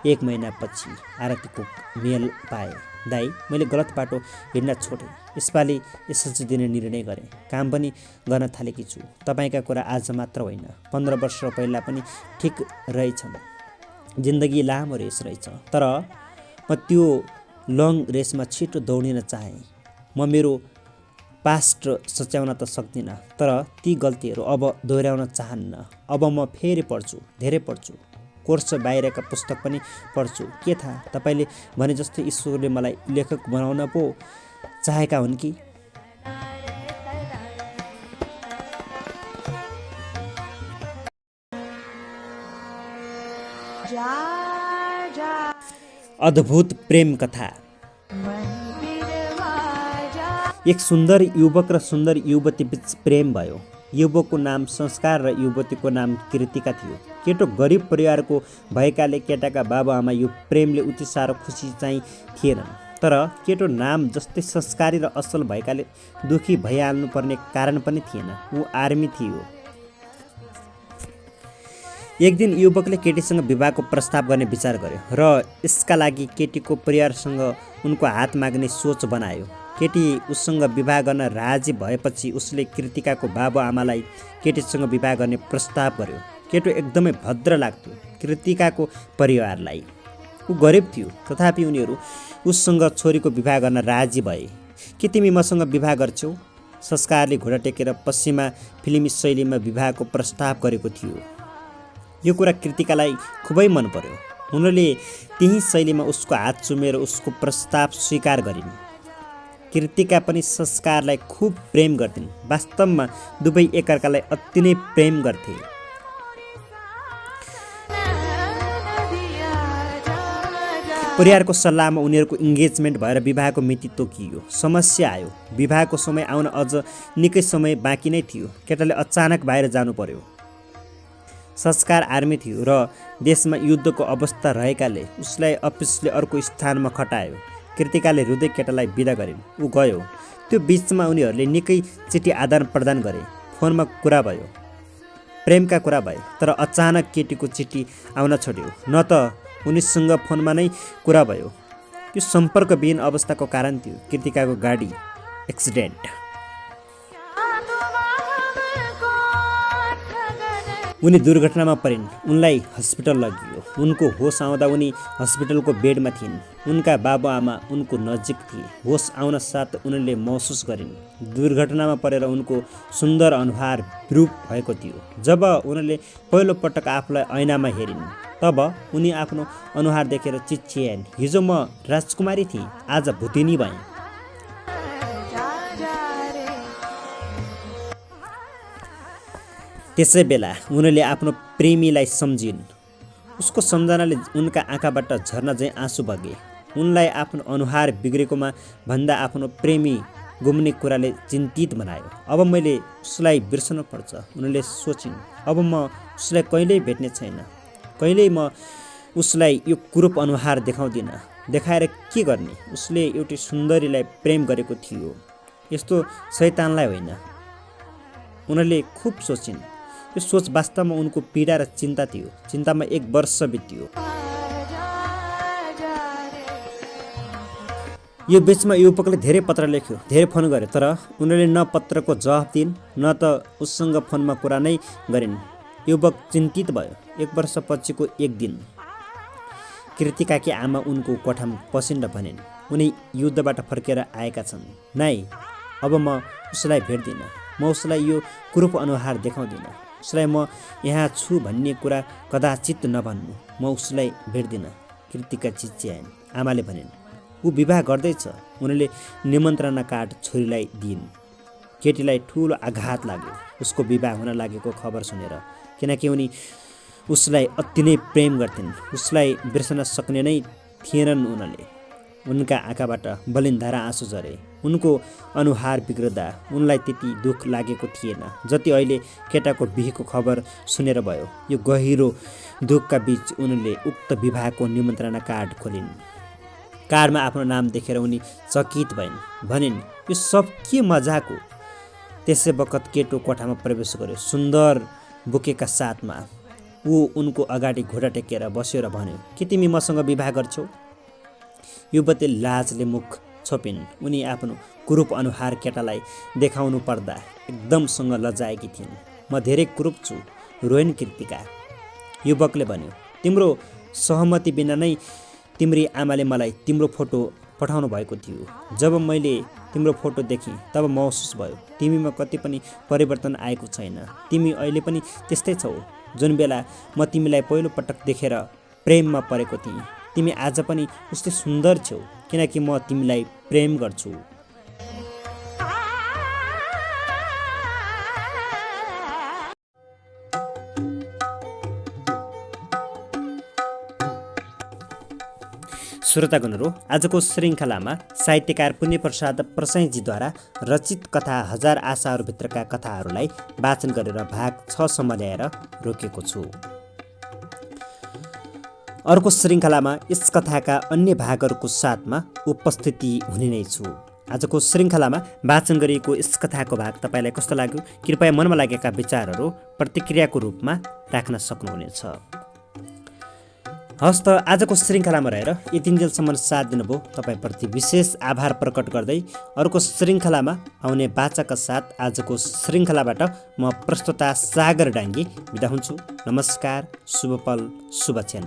1 महिनापछि आरतीको मेल पाएँ। दाइ, मैले गलत बाटो हिँड्न छोडेँ। यसपालि एसएलसी दिने निर्णय गरेँ। काम पनि गर्न थालेकी छु। तपाईँका कुरा आज मात्र होइन, 15 वर्ष पहिला पनि ठिक रहेछन्। जिन्दगी लामो रेस रहेछ। तर म त्यो लङ रेसमा छिटो दौडिन चाहेँ। म मेरो पास्ट सच्याउन त सक्दिनँ, तर ती गल्तीहरू अब दोहोऱ्याउन चाहन्न। अब म फेरि पढ्छु, धेरै पढ्छु। कोर्स बाहिरका पुस्तक पनि पढ्छु। के थाहा, तपाईँले भने जस्तै ईश्वरले मलाई लेखक बनाउन पो चाहेका हुन् कि? अद्भुत प्रेम कथा। एक सुन्दर युवक र सुन्दर युवती बीच प्रेम भयो। युवकको नाम संस्कार र युवतीको नाम कृतिका थियो। केटो गरिब परिवारको भएकाले केटाका बाबुआमा यो प्रेमले उति साह्रो खुसी चाहिँ थिएनन्। तर केटो नाम जस्तै संस्कारी र असल भएकाले दुखी भइहाल्नु पर्ने कारण पनि थिएन। ऊ आर्मी थियो। एक दिन युवकले केटीसँग विवाहको प्रस्ताव गर्ने विचार गर्यो र यसका लागि केटीको परिवारसँग उनको हात माग्ने सोच बनायो। केटी उसँग विवाह गर्न राजी भएपछि उसले कृतिकाको बाबुआमालाई केटीसँग विवाह गर्ने प्रस्ताव गर्यो। केटो एकदमै भद्र लाग्थ्यो कृतिकाको परिवारलाई। ऊ गरिब थियो, तथापि उनीहरू उससँग छोरीको विवाह गर्न राजी भए। के तिमी मसँग विवाह गर्छौ? संस्कारले घुँडा टेकेर पश्चिमा फिल्मी शैलीमा विवाहको प्रस्ताव गरेको थियो। यो कुरा कृतिकालाई खुबै मन पर्यो। उनले त्यही शैलीमा उसको हात चुमेर उसको प्रस्ताव स्वीकार गरिन्। कृतिका पनि संस्कारलाई खुब प्रेम गर्थिन्। वास्तवमा दुवै एकअर्कालाई अति नै प्रेम गर्थे। परिवारको सल्लाहमा उनीहरूको इङ्गेजमेन्ट भएर विवाहको मिति तोकियो। समस्या आयो। विवाहको समय आउन अझ निकै समय बाँकी नै थियो। केटाले अचानक बाहिर जानु पर्यो। संस्कार आर्मी थियो र देशमा युद्धको अवस्था रहेकाले उसलाई अफिसले अर्को स्थानमा खटायो। कृतिकाले रुँदै केटालाई बिदा गरिन्। ऊ गयो। त्यो बिचमा उनीहरूले निकै चिठी आदान प्रदान गरे। फोनमा कुरा भयो, प्रेमका कुरा भए। तर अचानक केटीको चिठी आउन छोड्यो, न त उनीसँग फोनमा नै कुरा भयो। यो सम्पर्कविहीन अवस्थाको कारण थियो कृतिकाको गाडी एक्सिडेन्ट। उनी दुर्घटनामा परिन्। उनलाई हस्पिटल लगियो। उनको होस आउँदा उनी हस्पिटलको बेडमा थिइन्। उनका बाबुआमा उनको नजिक थिए। होस आउन साथ उनले महसुस गरिन् दुर्घटनामा परेर उनको सुन्दर अनुहार विरूप भएको थियो। जब उनले पहिलो पटक आफूलाई ऐनामा हेरिन् तब उनी आफ्नो अनुहार देखेर चिच्याइन्, हिजो म राजकुमारी थिएँ, आज भुतिनी भएँ। त्यसै बेला उनले आफ्नो प्रेमीलाई सम्झिन्। उसको सम्झनाले उनका आँखाबाट झर्ना झैँ आँसु बगे। उनलाई आफ्नो अनुहार बिग्रेकोमा भन्दा आफ्नो प्रेमी गुम्ने कुराले चिन्तित बनायो। अब मैले उसलाई बिर्सन पर्छ उनले सोचिन्। अब म उसलाई कहिल्यै भेट्ने छैन। कहिल्यै म उसलाई यो कुरूप अनुहार देखाउँदिनँ। देखाएर के गर्ने? उसले एउटी सुन्दरीलाई प्रेम गरेको थियो, यस्तो शैतानलाई होइन। उनले खुब सोचिन्। यो सोच वास्तवमा उनको पीडा र चिन्ता थियो। चिन्तामा 1 वर्ष बित्यो। यो बीचमा युवकले धेरै पत्र लेख्यो, धेरै फोन गर्यो, तर उनले न पत्रको जवाफ दिइन् न त उससँग फोनमा कुरा नै गरिन्। युवक चिन्तित भयो। 1 वर्षपछिको एक दिन कृतिकाकी आमा उनको कोठामा पसिन् र भनिन्, उनी युद्धबाट फर्केर आएका छन्। नाइ, अब म उसलाई भेट्दिनँ। म उसलाई यो कुरूप अनुहार देखाउँदिनँ। उसलाई म यहाँ छु भन्ने कुरा कदाचित नभन्नु। म उसलाई भेट्दिनँ। कृतिका चिच्याइन्। आमाले भनिन्, ऊ विवाह गर्दैछ। उनले निमन्त्रणा कार्ड छोरीलाई दिइन्। केटीलाई ठुलो आघात लाग्यो उसको विवाह हुन लागेको खबर सुनेर, किनकि उनी उसलाई अति नै प्रेम गर्थिन्। उसलाई बिर्सन सक्ने नै थिएनन् उनले। उनका आँखाबाट बलिन्धारा आँसु झरे। उनको अनुहार बिग्रदा उनलाई त्यति दुःख लागेको थिएन जति अहिले केटाको बिहेको खबर सुनेर भयो। यो गहिरो दुःखका बीच उनले उक्त विवाहको निमन्त्रणा कार्ड खोलिन्। कार्डमा आफ्नो नाम देखेर उनी चकित भनिन्, यो सब के मजाक हो? त्यसै बखत केटो कोठामा प्रवेश गर्यो, सुन्दर बुकेका साथमा। ऊ उनको अगाडि घुँडा टेकेर बस्यो र भन्यो, के तिमी मसँग विवाह गर्छौ? युवती लाजले मुख छोपिन्। उनी आफ्नो कुरूप अनुहार केटालाई देखाउनु पर्दा एकदमसँग लजाएकी थिइन्। म धेरै कुरूप छु, रोइन् कृतिका। युवकले भन्यो, तिम्रो सहमति बिना नै तिम्री आमाले मलाई तिम्रो फोटो पठाउनु भएको थियो। जब मैले तिम्रो फोटो देखेँ तब महसुस भयो तिमीमा कति पनि परिवर्तन आएको छैन। तिमी अहिले पनि त्यस्तै छौ जुन बेला म तिमीलाई पहिलो पटक देखेर प्रेममा परेको थिएँ। तिमी आज पनि उस्तै सुन्दर छौ किनकि म तिमीलाई प्रेम गर्छु। श्रोतागणहरू, आजको श्रृङ्खलामा साहित्यकार पुण्यप्रसाद प्रसाईजीद्वारा रचित कथा हजार आशाहरूभित्रका कथाहरूलाई वाचन गरेर भाग 6 सम्म ल्याएर रोकेको छु। अर्को श्रृङ्खलामा यस कथाका अन्य भागहरूको साथमा उपस्थिति हुने नै छु। आजको श्रृङ्खलामा वाचन गरिएको यस कथाको भाग तपाईँलाई कस्तो लाग्यो? कृपया मनमा लागेका विचारहरू प्रतिक्रियाको रूपमा राख्न सक्नुहुनेछ। हस् त, आजको श्रृङ्खलामा रहेर यतिन्जेलसम्म साथ दिनुभयो तपाईँप्रति विशेष आभार प्रकट गर्दै अर्को श्रृङ्खलामा आउने बाचाका साथ आजको श्रृङ्खलाबाट म प्रस्तोता सागर डाङ्गी बिदा हुन्छु। नमस्कार, शुभ पल, शुभ क्षण।